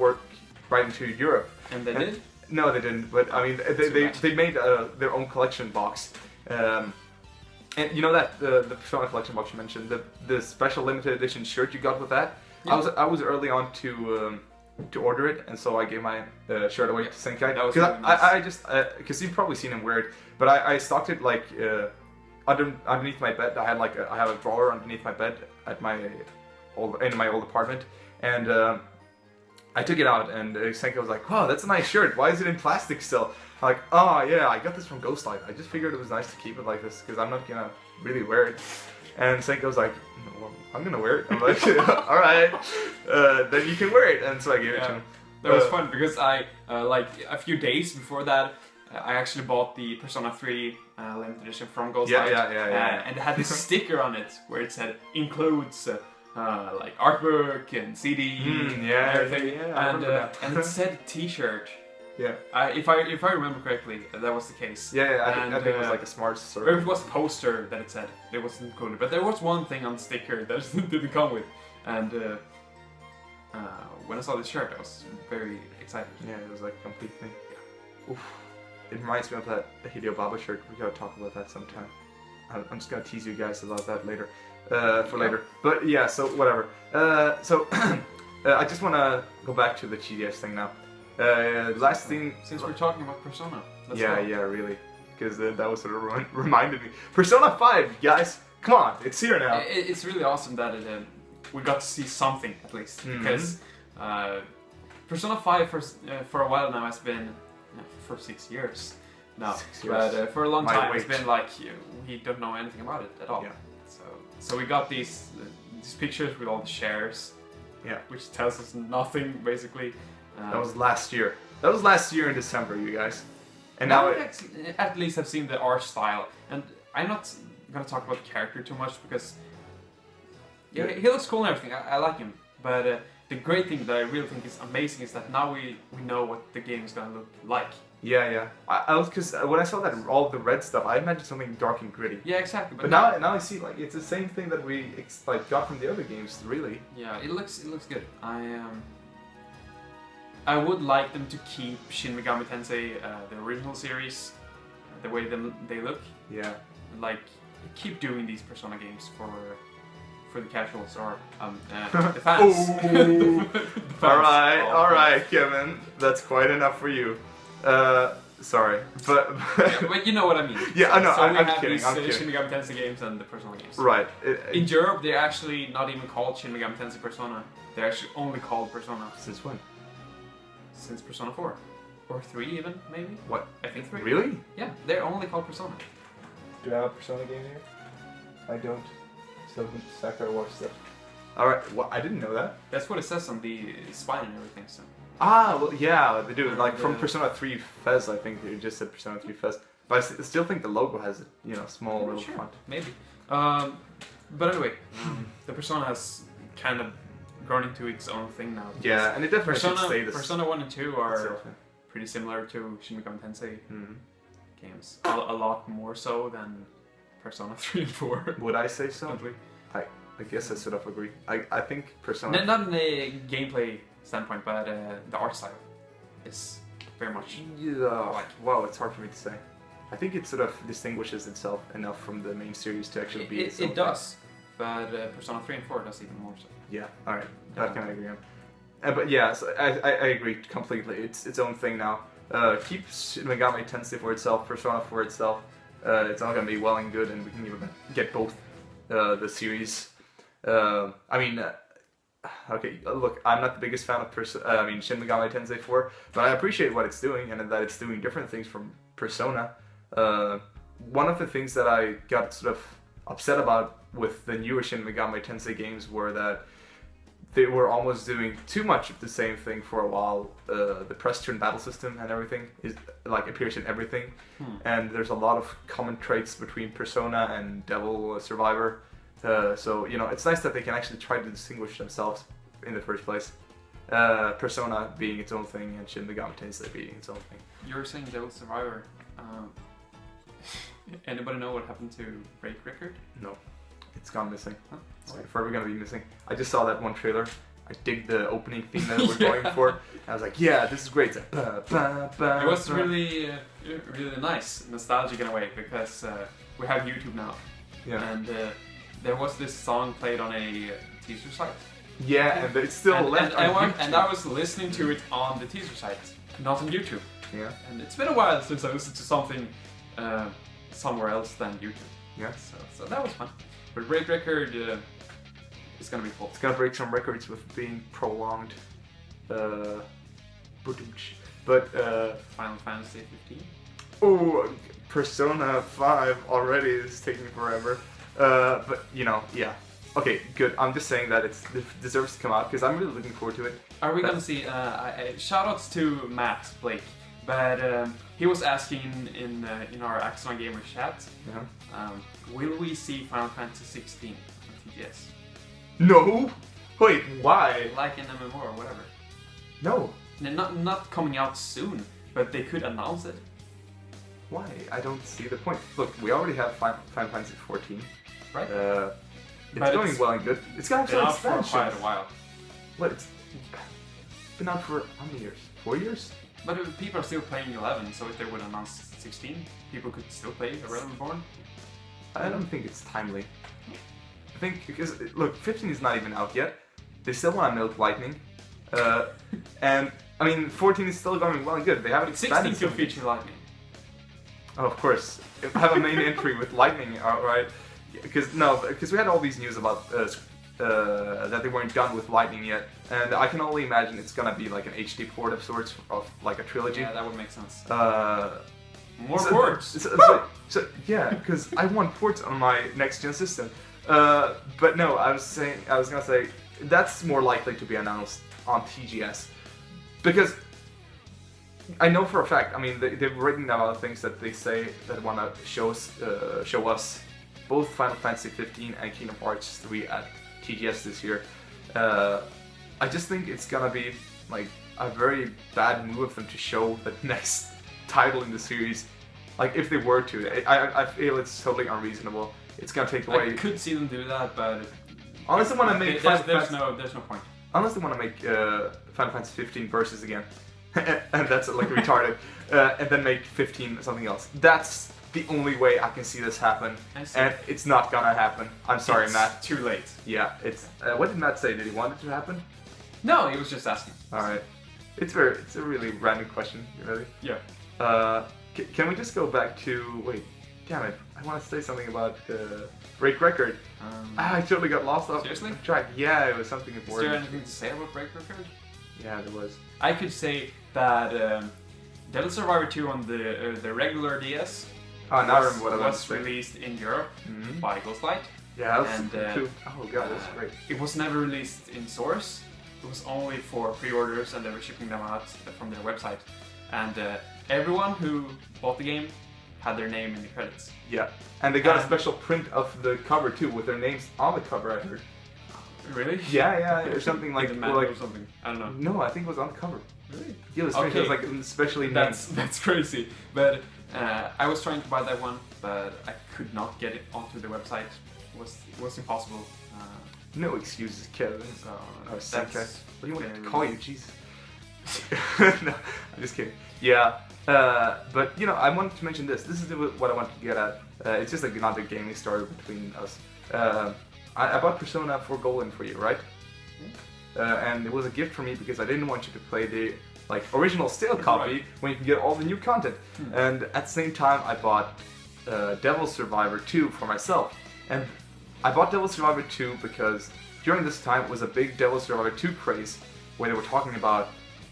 work right into Europe? And they did? No, they didn't. But I mean, they made their own collection box. And you know that the Persona collection box you mentioned, the special limited edition shirt you got with that. Yeah. I was early on to order it, and so I gave my shirt away to Senkai. That was really nice. I just because you've probably seen him wear it, but I stocked it like underneath my bed. I have a drawer underneath my bed in my old apartment, and I took it out, and Senkai was like, "Wow, that's a nice shirt. Why is it in plastic still?" I'm like, "Oh yeah, I got this from Ghostlight. I just figured it was nice to keep it like this because I'm not gonna really wear it." And Senkai was like, "Well, I'm gonna wear it." I'm like, "All right, then you can wear it." And so I gave it to him. That was fun because I like a few days before that. I actually bought the Persona 3 limited edition from Ghostlight. Yeah. And it had this sticker on it where it said includes like artwork and CD and everything. And it said T-shirt. Yeah. If I remember correctly, that was the case. Yeah. I think it was like a smart sort of. It was a poster that it said it wasn't included, but there was one thing on the sticker that it didn't come with, and when I saw this shirt, I was very excited. Yeah, it was like a complete thing. Yeah. Oof. It reminds me of that Hideo Baba shirt. We gotta talk about that sometime. I'm just gonna tease you guys about that later. Later. But yeah, so whatever. I just wanna go back to the TGS thing now. Last thing. Since we're talking about Persona. Yeah, really. Because that was sort of reminded me. Persona 5, guys. Come on, it's here now. It's really awesome that we got to see something at least. Because Persona 5 for a while now has been. For 6 years now, 6 years. But for a long time it's been like we don't know anything about it at all. Yeah. So we got these pictures with all the shares, which tells us nothing basically. That was last year. That was last year in December, you guys. And now we at least have seen the art style, and I'm not gonna talk about the character too much because he looks cool and everything. I like him, but the great thing that I really think is amazing is that now we know what the game is gonna look like. Yeah. I was because when I saw that all the red stuff, I imagined something dark and gritty. Yeah, exactly. But now I see like it's the same thing that we got from the other games, really. Yeah, it looks good. I would like them to keep Shin Megami Tensei, the original series, the way they look. Yeah. Like keep doing these Persona games for the casuals or the fans. The fans. All right, Kevin. That's quite enough for you. Sorry, but you know what I mean. Yeah, I know. So I'm have kidding. these Shin Megami Tensei games and the Persona games. Right. In Europe, they're actually not even called Shin Megami Tensei Persona. They're actually only called Persona. Since when? Since Persona 4. Or 3 even, maybe? What? I think 3. Really? Yeah, they're only called Persona. Do I have a Persona game here? I don't. So Sakura watch stuff. Alright, well, I didn't know that. That's what it says on the spine and everything, so. Ah, well, yeah, they do. Like from Persona 3 Fez, I think they just said Persona 3 Fez. But I still think the logo has a small little font. Maybe. But anyway, the Persona has kind of grown into its own thing now. Yeah, and it definitely should stay this. Persona 1 and 2 are pretty similar to Shin Megami Tensei games. A lot more so than Persona 3 and 4. Would I say so? I guess I sort of agree. I think Persona... Not in a gameplay standpoint, but the art style is very much... Yeah, wow, it's hard for me to say. I think it sort of distinguishes itself enough from the main series to actually be it does, but Persona 3 and 4 does even more so. Yeah, alright, that can I agree on. But yeah, so I agree completely. It's its own thing now. Keep Shin Megami Tensei for itself, Persona for itself. It's all gonna be well and good, and we can even get both the series. Okay, look, I'm not the biggest fan of Shin Megami Tensei 4, but I appreciate what it's doing and that it's doing different things from Persona. One of the things that I got sort of upset about with the newer Shin Megami Tensei games were that they were almost doing too much of the same thing for a while. The press turn battle system and everything appears in everything, and there's a lot of common traits between Persona and Devil Survivor. So it's nice that they can actually try to distinguish themselves in the first place. Persona being its own thing and Shin Megami Tensei being its own thing. You were saying Devil Survivor. Anybody know what happened to Break Record? No, it's gone missing. Huh? It's forever gonna be missing. I just saw that one trailer. I dig the opening theme that we're going for. And I was like, yeah, this is great. It's like, it was really nice, nostalgic in a way, because we have YouTube now. Yeah. And there was this song played on a teaser site. Yeah, and it's still left on YouTube. And I was listening to it on the teaser site, not on YouTube. Yeah. And it's been a while since I listened to something somewhere else than YouTube. Yeah. So that was fun. But Break Record is gonna be cool. It's gonna break some records with being prolonged. But Final Fantasy 15. Oh, Persona 5 already is taking forever. But you know, yeah. Okay, good. I'm just saying that it deserves to come out because I'm really looking forward to it. Are we gonna see? Shoutouts to Matt Blake, but he was asking in our Axon Gamer chat, will we see Final Fantasy 16 on TGS? No. Wait, why? Like an MMO or whatever. No. They're not coming out soon, but they could announce it. Why? I don't see the point. Look, we already have Final Fantasy 14. Right. It's going well and good. It's got some expansions. For quite a while. What? It's been out for how many years? 4 years? But people are still playing 11, so if they would announce 16, people could still play A Realm Reborn. I don't think it's timely. I think because look, 15 is not even out yet. They still want to milk Lightning, and I mean 14 is still going well and good. They haven't expanded. 16 could feature Lightning. Oh, of course, have a main entry with Lightning, alright? Because we had all these news about that they weren't done with Lightning yet, and I can only imagine it's gonna be like an HD port of sorts of like a trilogy. Yeah, that would make sense. More ports. So yeah, because I want ports on my next gen system. But no, I was gonna say that's more likely to be announced on TGS because I know for a fact. I mean, they've written about things that they say that want to show us both Final Fantasy 15 and Kingdom Hearts 3 at TGS this year. I just think it's gonna be like a very bad move of them to show the next title in the series. Like if they were to, I feel it's totally unreasonable. It's gonna take away. I could see them do that, but unless they want to make there's no point. Unless they want to make Final Fantasy 15 versus again, and that's like retarded, and then make 15 something else. That's the only way I can see this happen, and it's not gonna happen. I'm sorry, it's Matt. Too late. Yeah, it's. What did Matt say? Did he want it to happen? No, he was just asking. All right, it's a really random question. You ready? Yeah. Can we just go back to wait? Damn it! I want to say something about Break Record. I totally got lost off track. Yeah, it was something important. Is there anything to say about Break Record? Yeah, there was. I could say that Devil Survivor 2 on the regular DS was released in Europe by Ghostlight. Yeah, that was cool. Oh god, that's great. It was never released in source. It was only for pre-orders, and they were shipping them out from their website. And everyone who bought the game had their name in the credits. Yeah, and they got a special print of the cover too, with their names on the cover. I heard. Really? Yeah, or something like or something. I don't know. No, I think it was on the cover. Really? Yeah, it was like especially named. That's crazy. But I was trying to buy that one, but I could not get it onto the website. It was impossible. No excuses, Kevin. So Senkai. What do you want me to call you? Jeez. No, I'm just kidding. Yeah, but you know, I wanted to mention this. This is what I wanted to get at. It's just like another gaming story between us. I bought Persona 4 Golden for you, right? And it was a gift for me because I didn't want you to play the original stale copy when you can get all the new content. And at the same time, I bought Devil Survivor 2 for myself. And I bought Devil Survivor 2 because during this time it was a big Devil Survivor 2 craze where they were talking about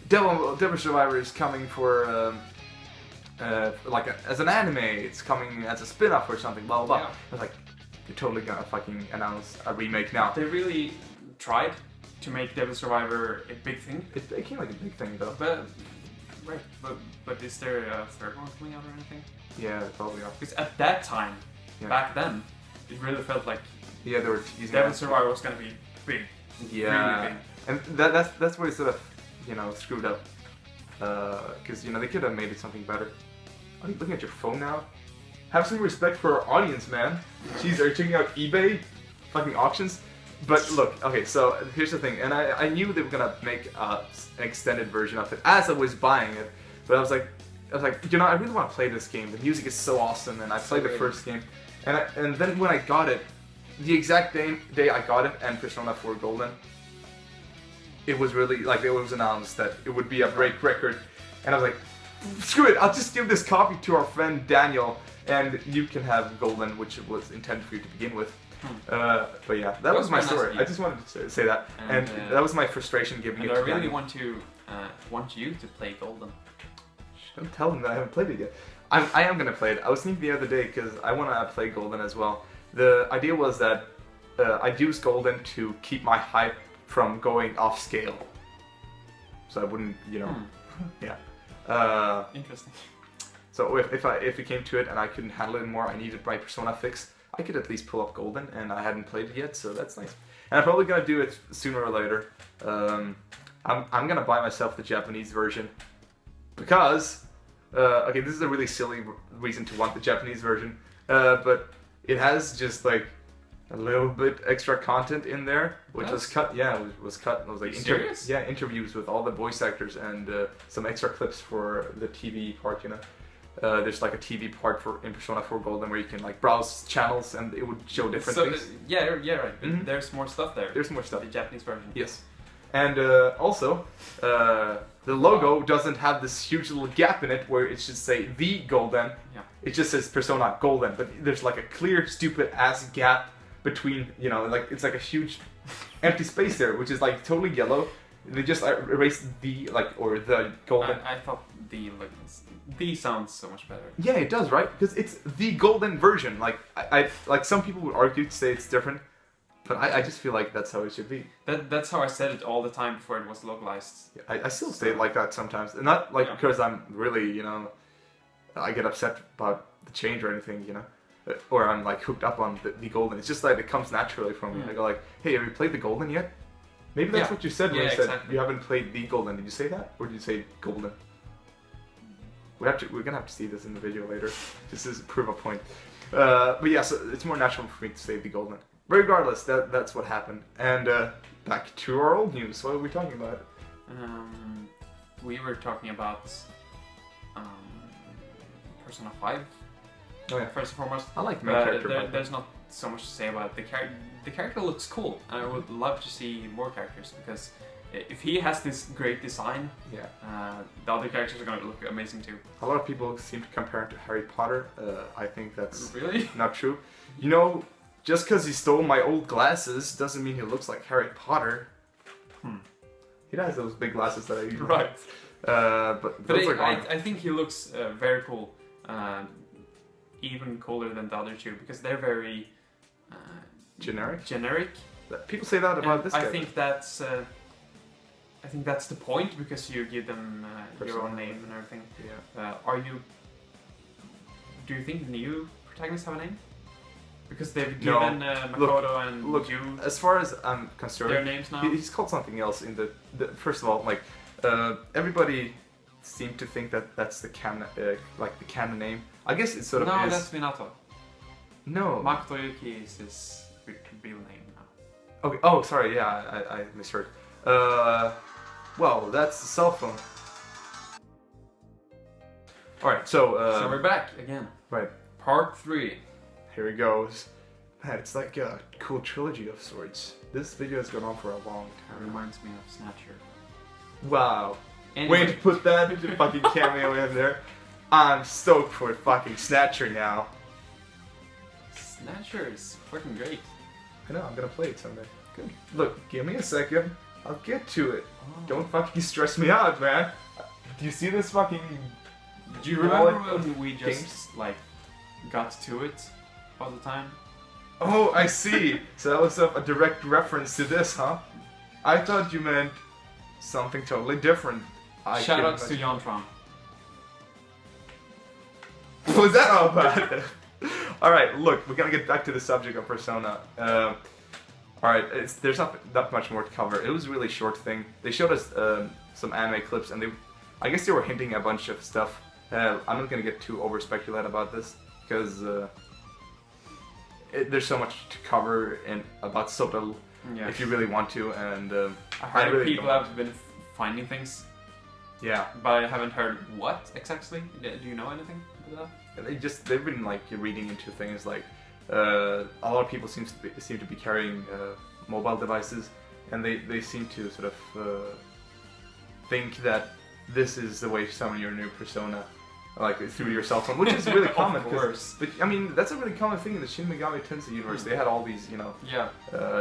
Devil Survivor is coming for as an anime, it's coming as a spin-off or something, blah blah blah. Yeah. I was like, they're totally gonna fucking announce a remake now. They really tried to make Devil Survivor a big thing. It became like a big thing though. But is there a third one coming out or anything? Yeah, they probably are. Because at that time, back then, it really felt like they were teasing Devil Survivor was gonna be big. Yeah, really big. And that's where it sort of screwed up. Because they could have made it something better. Are you looking at your phone now? Have some respect for our audience, man. Jeez, are you checking out eBay? Fucking auctions? But look, okay, so here's the thing, and I knew they were gonna make an extended version of it as I was buying it, but I was like, I really want to play this game. The music is so awesome, and I played the first game, And then when I got it, the exact day I got it and Persona 4 Golden, it was really, like, it was announced that it would be a break record. And I was like, screw it, I'll just give this copy to our friend Daniel, and you can have Golden, which was intended for you to begin with. But yeah, that was my story. Nice. I just wanted to say that. And that was my frustration giving it to Daniel. I really Daniel. want you to play Golden. Don't tell him that I haven't played it yet. I am going to play it. I was thinking the other day, because I want to play Golden as well. The idea was that I'd use Golden to keep my hype from going off scale. So I wouldn't, you know, yeah. Interesting. So if it came to it and I couldn't handle it anymore, I needed my Persona fix, I could at least pull up Golden, and I hadn't played it yet, so that's nice. And I'm probably going to do it sooner or later. I'm going to buy myself the Japanese version, because, okay, this is a really silly reason to want the Japanese version, but it has just like a little bit extra content in there, which was cut. Yeah, it was cut. It was like interviews with all the voice actors and some extra clips for the TV part. You know, there's like a TV part in Persona 4 Golden where you can like browse channels and it would show different things. Yeah, right. Mm-hmm. There's more stuff there. There's more stuff. The Japanese version. Yes, and also the logo doesn't have this huge little gap in it where it should say the Golden. Yeah. It just says Persona Golden, but there's like a clear, stupid ass gap between, you know, like it's like a huge empty space there, which is like totally yellow. They just erased the, like, or the Golden. I thought the sounds so much better. Yeah, it does, right? Because it's the Golden version. Like, I like some people would argue to say it's different, but I just feel like that's how it should be. That's how I said it all the time before it was localized. Yeah, I still say it like that sometimes, and not like because I'm really, you know, I get upset about the change or anything, you know, or I'm like hooked up on the Golden. It's just like it comes naturally from me. I go like, hey, have you played the Golden yet? Maybe that's what you said when you said you haven't played the Golden. Did you say that, or did you say Golden? We're gonna have to see this in the video later. Just to prove a point. But yeah, so it's more natural for me to say the Golden. Regardless, that's what happened. And back to our old news. What are we talking about? We were talking about Persona 5. Oh yeah. First and foremost. I like the main character. There's not so much to say about it. The character looks cool. I would love to see more characters, because if he has this great design, the other characters are going to look amazing too. A lot of people seem to compare it to Harry Potter. I think that's really not true. You know, just because he stole my old glasses doesn't mean he looks like Harry Potter. He has those big glasses that I use. Right. But I think he looks very cool. Even cooler than the other two, because they're very generic. People say that about this guy. I think that's the point, because you give them your own name and everything. Yeah. Do you think the new protagonists have a name? Because they've given Makoto and Yu, as far as I'm concerned, their names now. He's called something else in the first of all, like everybody seemed to think that that's the canon, like the canon name. I guess it sort of is. No, that's Minato. No. Makoto Yuki is his real name now. Okay. Oh, sorry. Yeah, I misheard. Well, that's the cell phone. All right. So we're back again. Right. Part 3. Here it goes. Man, it's like a cool trilogy of sorts. This video has gone on for a long time. It reminds me of Snatcher. Wow. Anyway. Way to put that fucking cameo in there. I'm stoked for fucking Snatcher now. Snatcher is fucking great. I know, I'm gonna play it someday. Good. Look, give me a second. I'll get to it. Oh. Don't fucking stress me out, man. Do you see this fucking... Do you remember when we just, like, got to it all the time? Oh, I see. So that was a direct reference to this, huh? I thought you meant something totally different. Shoutouts to Jontron. What was that all about? Alright, look, we're gonna get back to the subject of Persona. Alright, there's not that much more to cover. It was a really short thing. They showed us some anime clips, and I guess they were hinting a bunch of stuff. I'm not gonna get too over-speculate about this, because there's so much to cover about Soto if you really want to, and I heard really people have been finding things. Yeah. But I haven't heard what exactly. Do you know anything about that? They've been like reading into things like a lot of people seem to be carrying mobile devices, and they seem to sort of think that this is the way to summon your new persona, like through your cell phone, which is really common. Of course. But I mean, that's a really common thing in the Shin Megami Tensei universe. They had all these,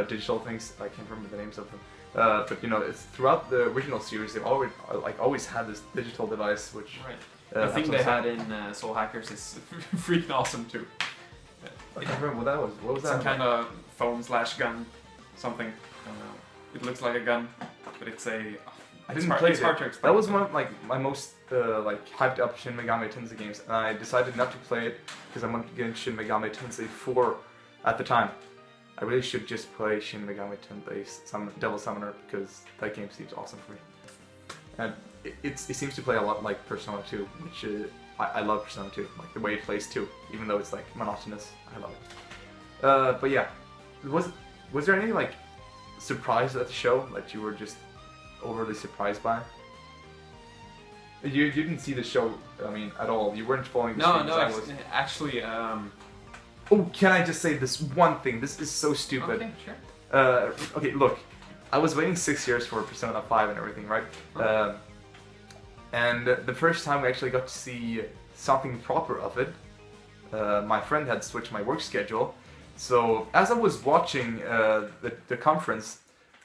digital things. I can't remember the names of them. But it's throughout the original series, they've always had this digital device, which. Right. The thing they had in Soul Hackers is freaking awesome too. I can't remember what that was. What was that? Some kind of phone/gun, something. It looks like a gun, but it's a. I didn't play it. It's hard to explain. That was one of my most hyped up Shin Megami Tensei games, and I decided not to play it because I wanted to get into Shin Megami Tensei 4 at the time. I really should just play Shin Megami Tensei Devil Summoner because that game seems awesome for me. And it seems to play a lot like Persona 2, which I love Persona 2, like the way it plays too, even though it's like monotonous. I love it. But yeah, was there any like surprise at the show that you were just overly surprised by? You didn't see the show, I mean, at all. You weren't following the streams. No, actually. Oh, can I just say this one thing? This is so stupid. Okay, sure. Okay, look. I was waiting 6 years for Persona 5 and everything, right? And the first time we actually got to see something proper of it, my friend had switched my work schedule. So as I was watching the conference,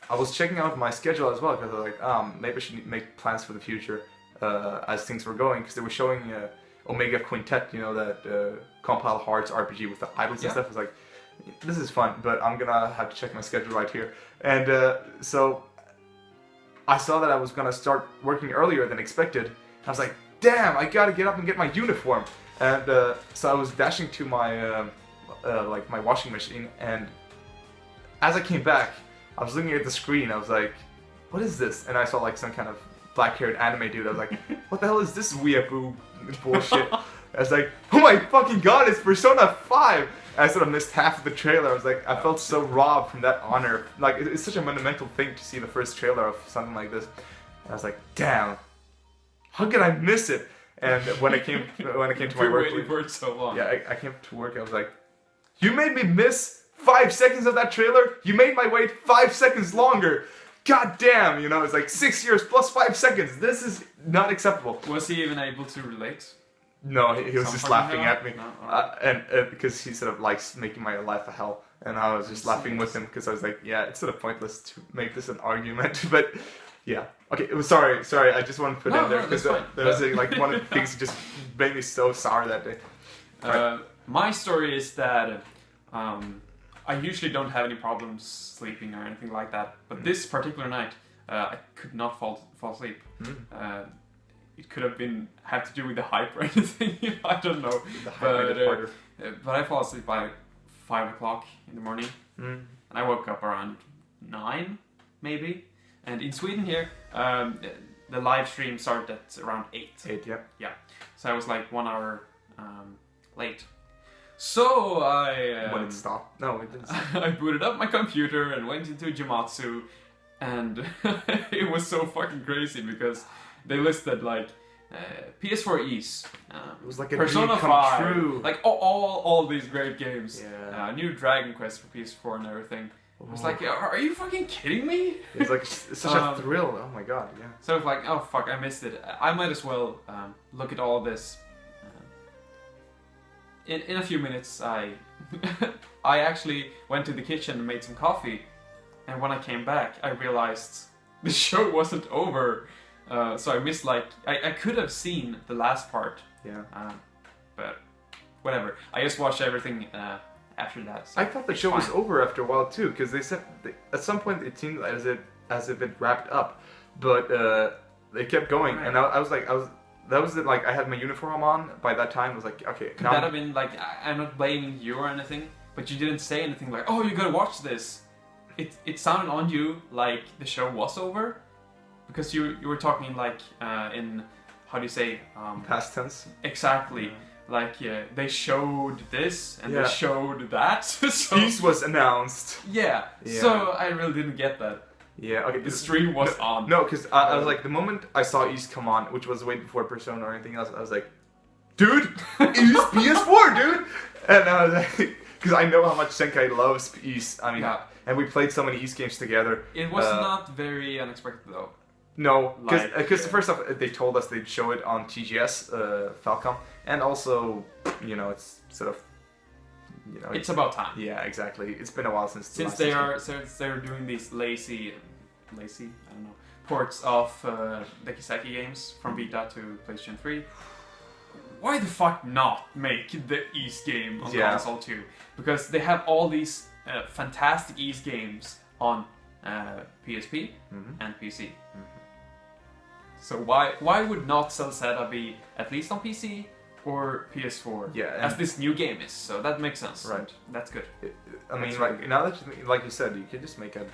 I was checking out my schedule as well, because I was like, maybe I should make plans for the future as things were going, because they were showing Omega Quintet, that Compile Hearts RPG with the idols and stuff. I was like, this is fun, but I'm gonna have to check my schedule right here. And so I saw that I was gonna start working earlier than expected. I was like, damn, I gotta get up and get my uniform. And so I was dashing to my my washing machine, and as I came back, I was looking at the screen. I was like, what is this? And I saw like some kind of black-haired anime dude. I was like, what the hell is this weeaboo bullshit? I was like, oh my fucking god, it's Persona 5! And I sort of missed half of the trailer. I was like, I felt so robbed from that honor. Like, it's such a monumental thing to see the first trailer of something like this. And I was like, damn, how could I miss it? And when I came to my work, waiting for it so long. Yeah, I came to work. I was like, you made me miss 5 seconds of that trailer. You made my wait 5 seconds longer. God damn, it's like 6 years plus 5 seconds. This is not acceptable. Was he even able to relate? No, he was just laughing at me, No, and because he sort of likes making my life a hell, and I was just laughing with him because I was like, yeah, it's sort of pointless to make this an argument, but yeah, okay. It was sorry. I just wanted to put it in there because that was like one of the things that just made me so sour that day. My story is that I usually don't have any problems sleeping or anything like that, but this particular night I could not fall asleep. It could have had to do with the hype or anything. I don't know. The hype made it harder. But I fall asleep by 5 o'clock in the morning, and I woke up around 9, maybe. And in Sweden here, the live stream started at around 8. 8, yeah. Yeah. So I was like 1 hour late. So when it stopped? No, it didn't. I booted up my computer and went into Jamatsu, and it was so fucking crazy because they listed like PS4 East, it was like a Persona dream come 5, true. like all these great games. Yeah. New Dragon Quest for PS4 and everything. I was like, are you fucking kidding me? It's like such a thrill. Oh my god, yeah. So it's like, oh fuck, I missed it. I might as well look at all this. In a few minutes, I actually went to the kitchen and made some coffee, and when I came back, I realized the show wasn't over. So I missed I could have seen the last part. Yeah. But whatever. I just watched everything after that. So I thought the show was over after a while too, because they said at some point it seemed as if it wrapped up, but they kept going, right. And I was like, that was it. Like I had my uniform on by that time. I was like, okay. Could that have been like? I'm not blaming you or anything, but you didn't say anything like, oh, you gotta watch this. It sounded on you like the show was over. Because you were talking like in, how do you say? Past tense. Exactly. Yeah. Like they showed this and they showed that. So, Peace was announced. Yeah. So I really didn't get that. Yeah. Okay. The stream was on. No, because I was like, the moment I saw East come on, which was way before Persona or anything else, I was like, dude, East PS4, dude. And I was like, because I know how much Senkai loves Ys. I mean, and we played so many Ys games together. It was not very unexpected though. No, because first off, they told us they'd show it on TGS, Falcom, and also, you know, it's sort of, you know, it's about time. Yeah, exactly. It's been a while since they're doing these lazy, I don't know, ports of the Kiseki games from Vita to PlayStation 3. Why the fuck not make the Ys game on console too? Because they have all these fantastic Ys games on PSP and PC. So why would not Celzetta be at least on PC or PS4? Yeah, as this new game is. So that makes sense. Right. That's good. I mean, like now that like you said, you could just make an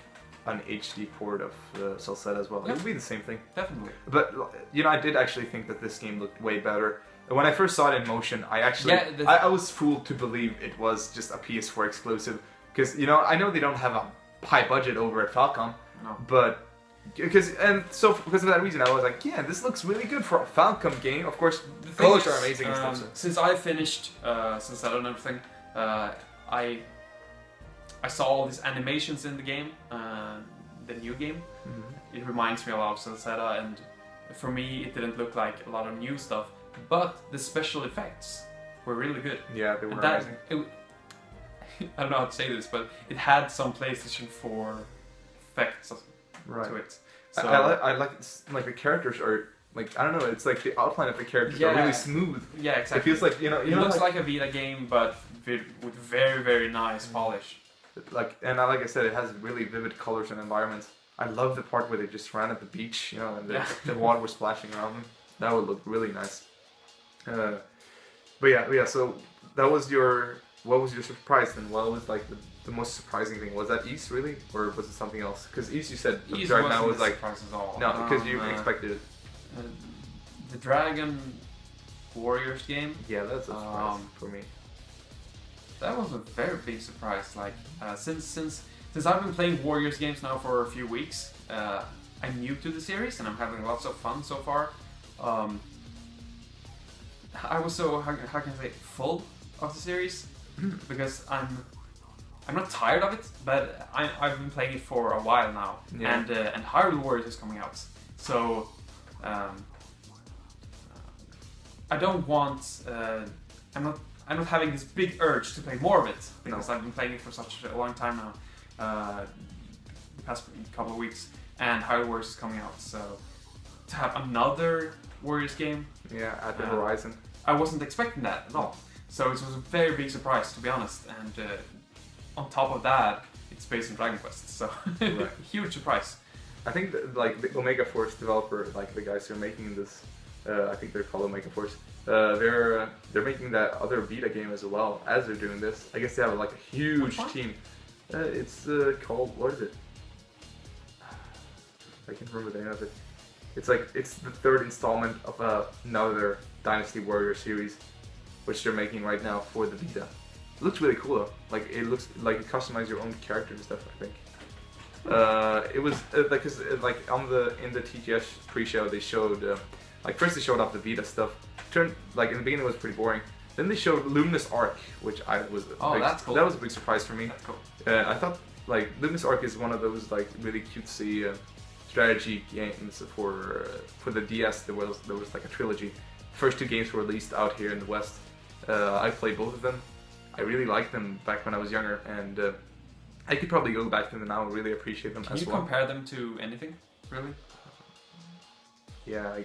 HD port of Celzetta as well. It would be the same thing. Definitely. But you know, I did actually think that this game looked way better. When I first saw it in motion, I actually I was fooled to believe it was just a PS4 exclusive because you know I know they don't have a high budget over at Falcom, but because of that reason I was like, yeah, this looks really good for a Falcom game. Of course, the colors are amazing and stuff. So. Since I finished Celzetta and everything, I saw all these animations in the game, the new game. It reminds me a lot of Celzetta, and for me, it didn't look like a lot of new stuff. But the special effects were really good. Yeah, they were amazing. I don't know how to say this, but it had some PlayStation 4 effects to it. So I like the characters are like I don't know. It's like the outline of the characters are really smooth. Yeah, exactly. It feels like it looks like a Vita game, but with very very nice polish. Like I said, it has really vivid colors and environments. I love the part where they just ran at the beach, you know, and the water was splashing around them. That would look really nice. But yeah. So that was what was your surprise then? What was like the most surprising thing? Was that Ys really, or was it something else? Because Ys, you said the Dragon was like surprise at all. No, because you expected it. The Dragon Warriors game. Yeah, that's a surprise for me. That was a very big surprise. Like since I've been playing Warriors games now for a few weeks, I'm new to the series and I'm having lots of fun so far. I was so how can I say full of the series because I'm not tired of it, but I've been playing it for a while now, and Hyrule Warriors is coming out, so I don't want I'm not having this big urge to play more of it because I've been playing it for such a long time now, the past couple of weeks, and Hyrule Warriors is coming out, so to have another Warriors game at the horizon, I wasn't expecting that at all. So it was a very big surprise, to be honest. And on top of that, it's based on Dragon Quest, so huge surprise. I think that, like the Omega Force developer, like the guys who are making this, I think they're called Omega Force. They're making that other Vita game as well as they're doing this. I guess they have like a huge team. It's called, what is it? I can't remember the name of it. It's the third installment of another Dynasty Warrior series, which they're making right now for the Vita. It looks really cool though. Like it looks like you customize your own character and stuff. I think. It was like in the TGS pre-show they showed first they showed off the Vita stuff. In the beginning it was pretty boring. Then they showed Luminous Arc, which that's cool. That was a big surprise for me. That's cool. I thought like Luminous Arc is one of those like really cutesy strategy games for the DS. There was like a trilogy. First two games were released out here in the West. I played both of them. I really liked them back when I was younger, and I could probably go back to them now and really appreciate them as well. Can you compare them to anything, really? Yeah.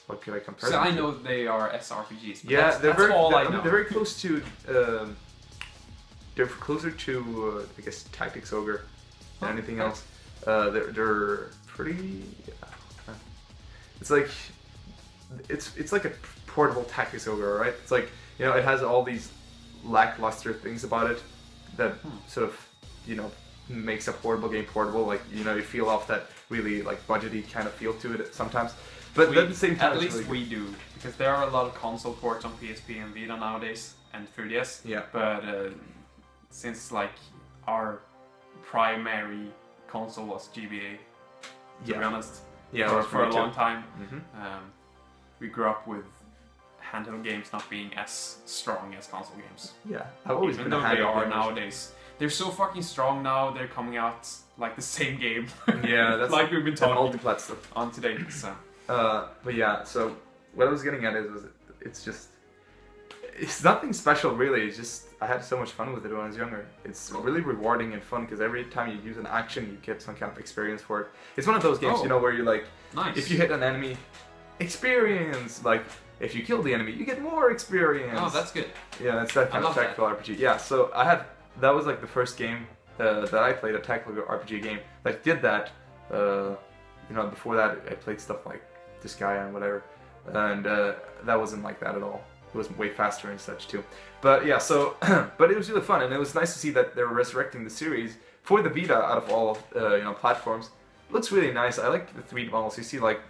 What can I compare? So them I to? know they are SRPGs. But yeah, that's all I know. They're very close to. They're closer to I guess Tactics Ogre than anything else. They're pretty. It's like a portable Tactics Ogre, right? It's like, you know, it has all these lackluster things about it that sort of, you know, makes a portable game portable. Like, you know, you feel off that really like budgety kind of feel to it sometimes. But at the same time, at least we do, because there are a lot of console ports on PSP and Vita nowadays and 3DS. Yeah. But since like our primary console was GBA, to be honest. Yeah, for a long time. Mm-hmm. We grew up with handheld games not being as strong as console games. Yeah, I've always Even been though a they handheld are gamer. nowadays. They're so fucking strong now. They're coming out like the same game. Yeah, that's like we've been talking multi-plat stuff. on today. So. But yeah, so what I was getting at is it's nothing special really. It's just I had so much fun with it when I was younger. It's really rewarding and fun because every time you use an action, you get some kind of experience for it. It's one of those games, you know, where you're like, nice. If you hit an enemy, experience. Like if you kill the enemy, you get more experience. Oh, that's good. Yeah, that's that kind of tactical RPG. Yeah, so that was like the first game that I played, a tactical RPG game that did that. You know, before that I played stuff like Disgaea and whatever, and that wasn't like that at all. It was way faster and such too. But yeah, so but it was really fun, and it was nice to see that they were resurrecting the series for the Vita out of all you know, platforms. It looks really nice. I like the 3D models. You see like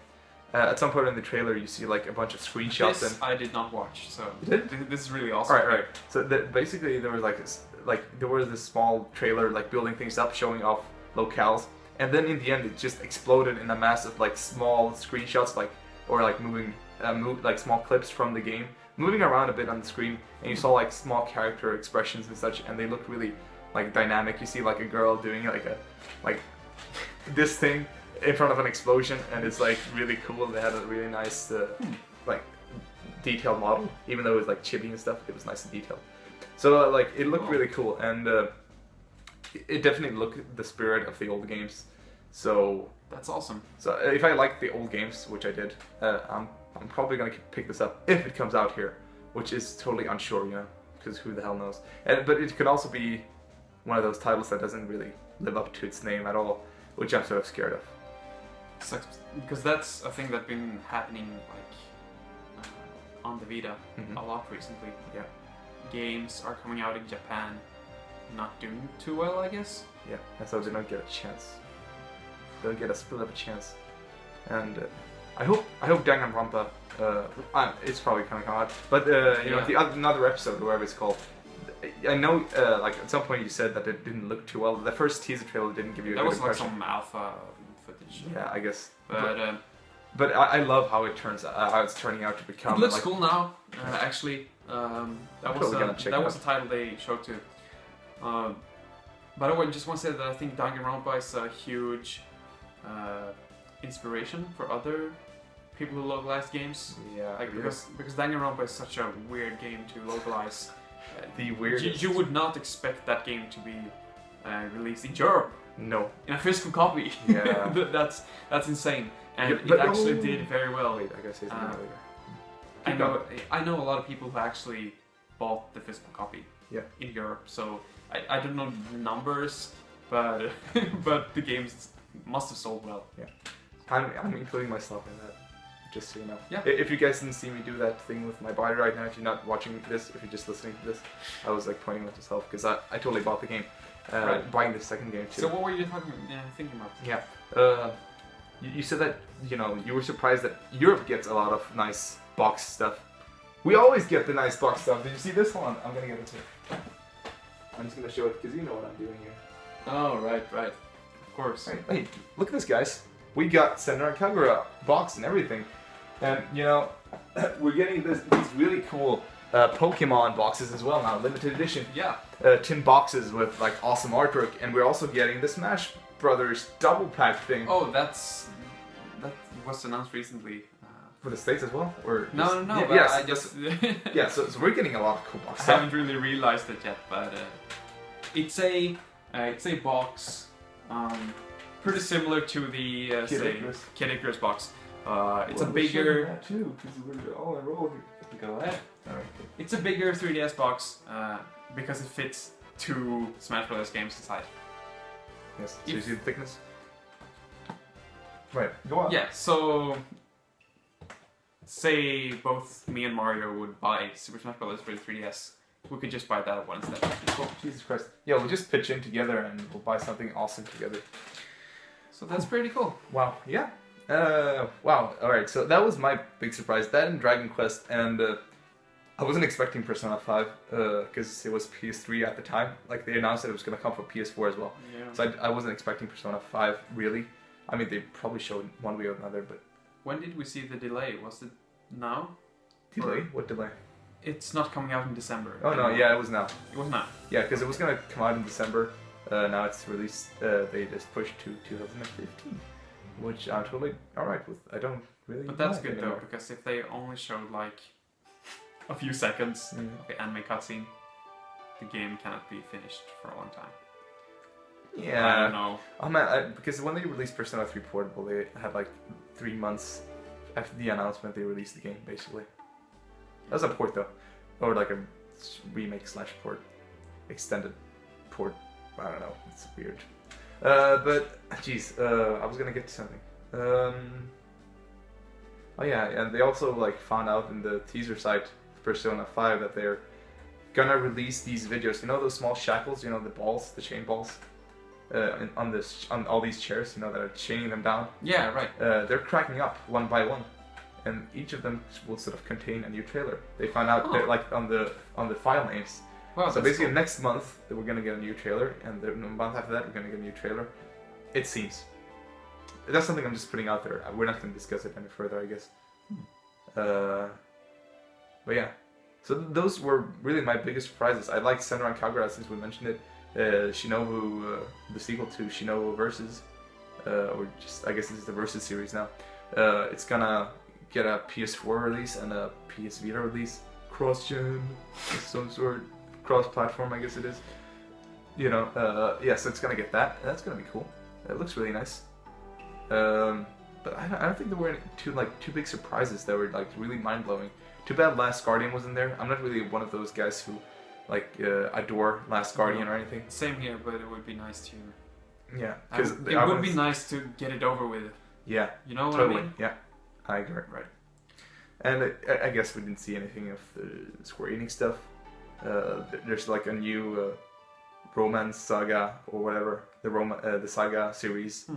at some point in the trailer, you see like a bunch of screenshots. This I did not watch, so this is really All awesome. right, right. So basically, there was there was this small trailer like building things up, showing off locales, and then in the end, it just exploded in a mass of like small screenshots, or moving, like small clips from the game, moving around a bit on the screen, and you saw like small character expressions and such, and they looked really like dynamic. You see like a girl doing like this thing in front of an explosion, and it's like really cool. They had a really nice like detailed model, even though it was like chibi and stuff. It was nice and detailed. So like it looked really cool, and it definitely looked the spirit of the old games. So that's awesome. So if I like the old games, which I did, I'm probably gonna pick this up if it comes out here, which is totally unsure, you know, because who the hell knows. But it could also be one of those titles that doesn't really live up to its name at all, which I'm sort of scared of. Because that's a thing that's been happening like on the Vita a lot recently. Yeah, games are coming out in Japan, not doing too well, I guess. Yeah, and so they don't get a chance. They don't get a split of a chance. And I hope Danganronpa. It's probably gonna come out, but you know, another episode, or whatever it's called. I know, like at some point you said that it didn't look too well. The first teaser trailer didn't give you a good impression. That was like some alpha footage. Yeah, I guess. But I love how it turns how it's turning out to become. It looks cool now. Actually, that was a title they showed too. But I just want to say that I think Danganronpa is a huge inspiration for other people who localize games. Yeah, like because Danganronpa is such a weird game to localize. The weirdest. You would not expect that game to be released in Europe. No. In a physical copy. Yeah. that's insane, and yeah, it actually did very well. Wait, I gotta say something earlier. I know a lot of people who actually bought the physical copy. Yeah. In Europe, so I don't know the numbers, but but the games must have sold well. Yeah. I'm including myself in that. Just so you know. Yeah. If you guys didn't see me do that thing with my body right now, if you're not watching this, if you're just listening to this, I was like pointing at myself because I totally bought the game. Buying the second game too. So what were you thinking about? Yeah. You said that, you know, you were surprised that Europe gets a lot of nice box stuff. We always get the nice box stuff. Did you see this one? I'm gonna get it too. I'm just gonna show it because you know what I'm doing here. Oh, right. Of course. Hey, look at this, guys. We got Senra and Kagura box and everything. And, you know, we're getting these really cool Pokemon boxes as well now, limited edition. Yeah. Tin boxes with, like, awesome artwork. And we're also getting the Smash Brothers double pack thing. Oh, that was announced recently. For the States as well? Or no. Yeah, yes, I just... yeah, so we're getting a lot of cool boxes. I haven't really realized it yet, but it's a box pretty similar to the Kid Icarus box. It's a bigger. Too, we're all enrolled. Go ahead. Right. It's a bigger 3DS box because it fits 2 Smash Bros. Games inside. Yes. So you see the thickness. Right. Go on. Yeah. So, say both me and Mario would buy Super Smash Bros. For the 3DS. We could just buy that one instead. Oh, Jesus Christ. Yeah, we'll just pitch in together and we'll buy something awesome together. So that's pretty cool. Wow. Yeah. Wow. Alright, so that was my big surprise. That and Dragon Quest, and I wasn't expecting Persona 5 because it was PS3 at the time. Like, they announced that it was going to come for PS4 as well. Yeah. So I wasn't expecting Persona 5, really. I mean, they probably showed one way or another, but... When did we see the delay? Was it now? Delay? What delay? It's not coming out in December. Oh no, yeah, it was now. It was not. Yeah, because it was gonna come out in December. Now it's released. They just pushed to 2015, which I'm totally alright with. I don't really. But that's good though, because if they only showed like a few seconds of the anime cutscene, the game cannot be finished for a long time. Yeah. I don't know. Oh man, because when they released Persona 3 Portable, they had like 3 months after the announcement they released the game, basically. That was a port though, or like a remake / port, extended port. I don't know. It's weird. But geez, I was gonna get to something. Oh yeah, and they also like found out in the teaser site of Persona 5 that they're gonna release these videos. You know those small shackles? You know the balls, the chain balls, on all these chairs. You know that are chaining them down. Yeah, right. They're cracking up one by one, and each of them will sort of contain a new trailer. They found out that like on the file names. Wow, so basically, cool. next month we're gonna get a new trailer, and the month after that we're gonna get a new trailer. It seems. That's something I'm just putting out there. We're not gonna discuss it any further, I guess. But yeah, so those were really my biggest surprises. I liked Senran Kagura since we mentioned it. Shinobu, the sequel to Shinobu Versus, or just I guess this is the Versus series now. It's gonna get a PS4 release and a PS Vita release, cross-gen, of some sort, cross-platform, I guess it is. You know, yeah, so it's gonna get that. And that's gonna be cool. It looks really nice. But I don't think there were any two big surprises that were like really mind-blowing. Too bad Last Guardian wasn't there. I'm not really one of those guys who like adore Last Guardian or anything. Same here, but it would be nice to. Yeah, because it would be nice to get it over with. Yeah, you know what totally. I mean? Yeah, I agree. Right. And I guess we didn't see anything of the Square Enix stuff. There's like a new romance saga or whatever. The saga series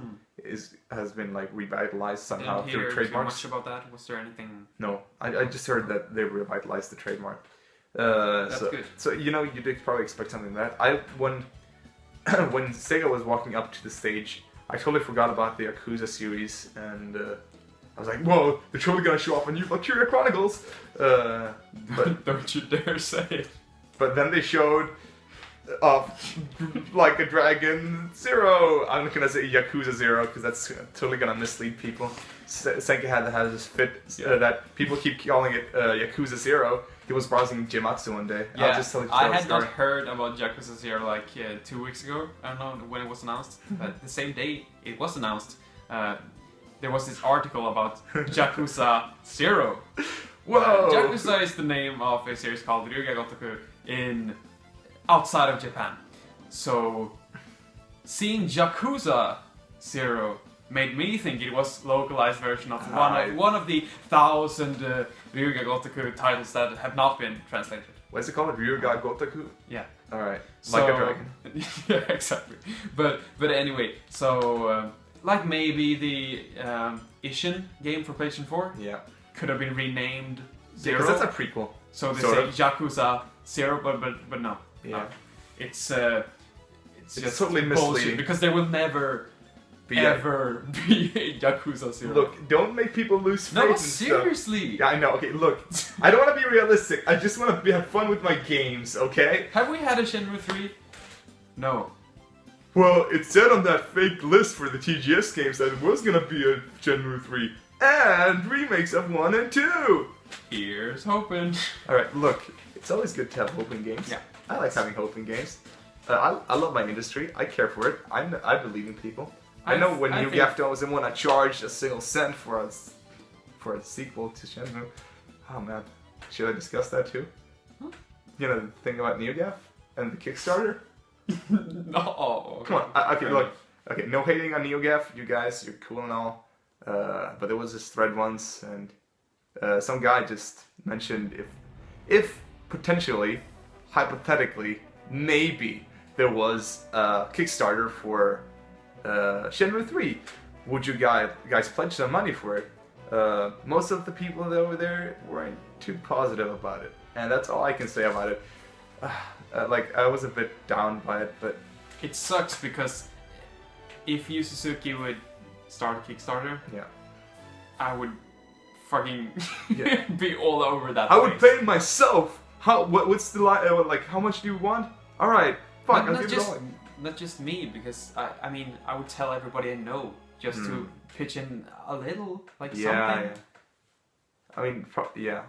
has been like revitalized somehow through trademarks. Too much about that? Was there anything? No, I just heard that they revitalized the trademark. That's good. So you know you'd probably expect something like that. When Sega was walking up to the stage, I totally forgot about the Yakuza series, and I was like, "Whoa, they're totally gonna show off a new Valkyria Chronicles!" But don't you dare say it. But then they showed like a Dragon Zero. I'm not gonna say Yakuza Zero because that's totally gonna mislead people. Senkai had this fit that people keep calling it Yakuza Zero. He was browsing Gematsu one day. Yeah, I'll just tell I had not heard about Yakuza Zero like 2 weeks ago. I don't know when it was announced, but the same day it was announced, there was this article about Yakuza Zero. Whoa! Yakuza is the name of a series called Ryuga Gotoku outside of Japan. So seeing Yakuza Zero made me think it was localized version of one of the 1,000 Ryuga Gotoku titles that have not been translated. What is it called? Ryuga Gotoku? Yeah. Alright. Like a dragon. Yeah, exactly. But anyway, so like maybe the Ishin game for PlayStation 4 could have been renamed Zero. Because that's a prequel. So they say Yakuza Zero, but no. Yeah. No. It's just totally misleading because there will never ever be a Yakuza Zero. Look, don't make people lose faith. No, seriously. Yeah, I know. Okay, look, I don't want to be realistic. I just want to have fun with my games. Okay. Have we had a Shenmue 3? No. Well, it said on that fake list for the TGS games that it was gonna be a Shenmue 3 and remakes of 1 and 2. Here's hoping. All right, look, it's always good to have hope in games. Yeah. I like having hope in games. I love my industry. I care for it. I believe in people. I know when NeoGAF doesn't want to charge a single cent for a sequel to Shenmue. Oh man, should I discuss that too? Huh? You know the thing about NeoGAF and the Kickstarter? No. Come on. Okay, look. Okay, no hating on NeoGAF. You guys, you're cool and all. But there was this thread once, and some guy just mentioned if potentially, hypothetically, maybe there was a Kickstarter for Shenmue 3, would you guys pledge some money for it? Most of the people that were there weren't too positive about it, and that's all I can say about it. Like, I was a bit down by it, but it sucks because if Yu Suzuki would start a Kickstarter, yeah, I would fucking be all over that. I would pay myself. What's the like? How much do you want? All right, fuck. I'll give it all. Not just me, because I mean, I would tell everybody I know just to pitch in a little, like something. Yeah. I mean, yeah.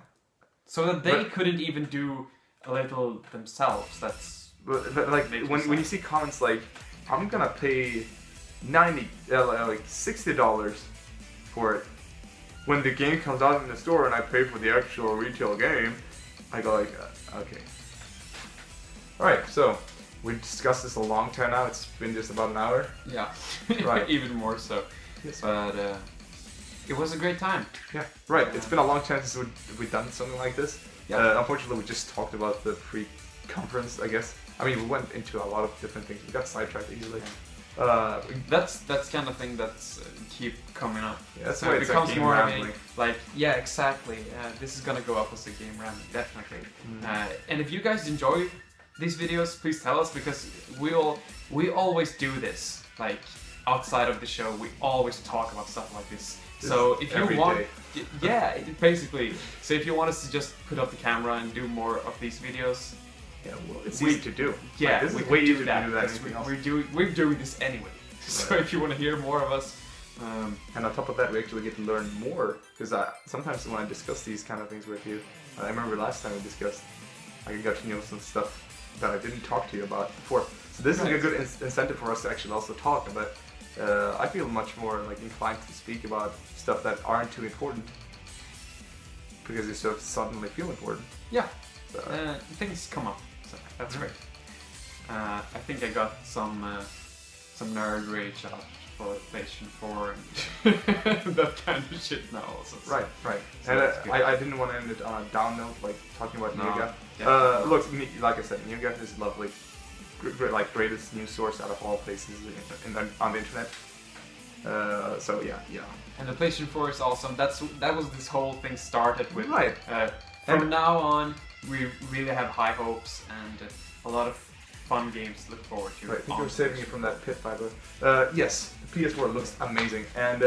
So that they couldn't even do a little themselves. That's. But like when you see comments like, I'm gonna pay like $60 for it. When the game comes out in the store and I pay for the actual retail game, I go like, okay. Alright, so we discussed this a long time now. It's been just about an hour. Yeah, right. Even more so. Yes. But it was a great time. Yeah, right. It's been a long time since we've done something like this. Yeah. Unfortunately, we just talked about the pre-conference, I guess. I mean, we went into a lot of different things. We got sidetracked easily. That's kind of thing that's keep coming up. Yeah, that's so why it it's becomes like game more rambling. like, yeah, exactly. This is gonna go up as a game rambling, definitely. And if you guys enjoy these videos, please tell us, because we always do this. Like outside of the show, we always talk about stuff like this. So if you want, basically. So if you want us to just put up the camera and do more of these videos. Yeah, well, it's easy to do. Yeah, like, this is way easier to do that. We're doing this anyway. So if you want to hear more of us, and on top of that, we actually get to learn more, because sometimes when I discuss these kind of things with you, I remember last time we discussed, I got to know some stuff that I didn't talk to you about before. So this is a good incentive for us to actually also talk about. I feel much more like inclined to speak about stuff that aren't too important, because they sort of suddenly feel important. Yeah, things come up. So that's great. I think I got some nerd rage out for PlayStation 4 and that kind of shit now also. So. Right. So and I didn't want to end it on a down note, like talking about NeoGAF. Look, like I said, NeoGAF is lovely. Like greatest news source out of all places on the internet. So yeah. And the PlayStation 4 is awesome. That was this whole thing started with. Right. From now on, we really have high hopes and a lot of fun games to look forward to. Right, I think you're saving me from that pit, by the way. Yes, the PS4 looks amazing, and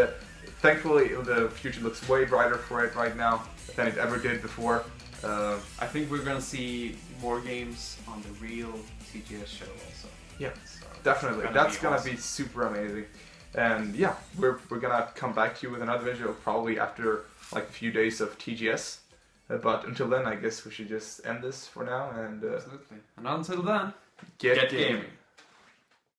thankfully the future looks way brighter for it right now than it ever did before. I think we're gonna see more games on the real TGS show also. Yeah, so definitely. That's gonna be super amazing. And yeah, we're gonna come back to you with another video probably after like a few days of TGS. But until then, I guess we should just end this for now. And absolutely. And until then, get gaming.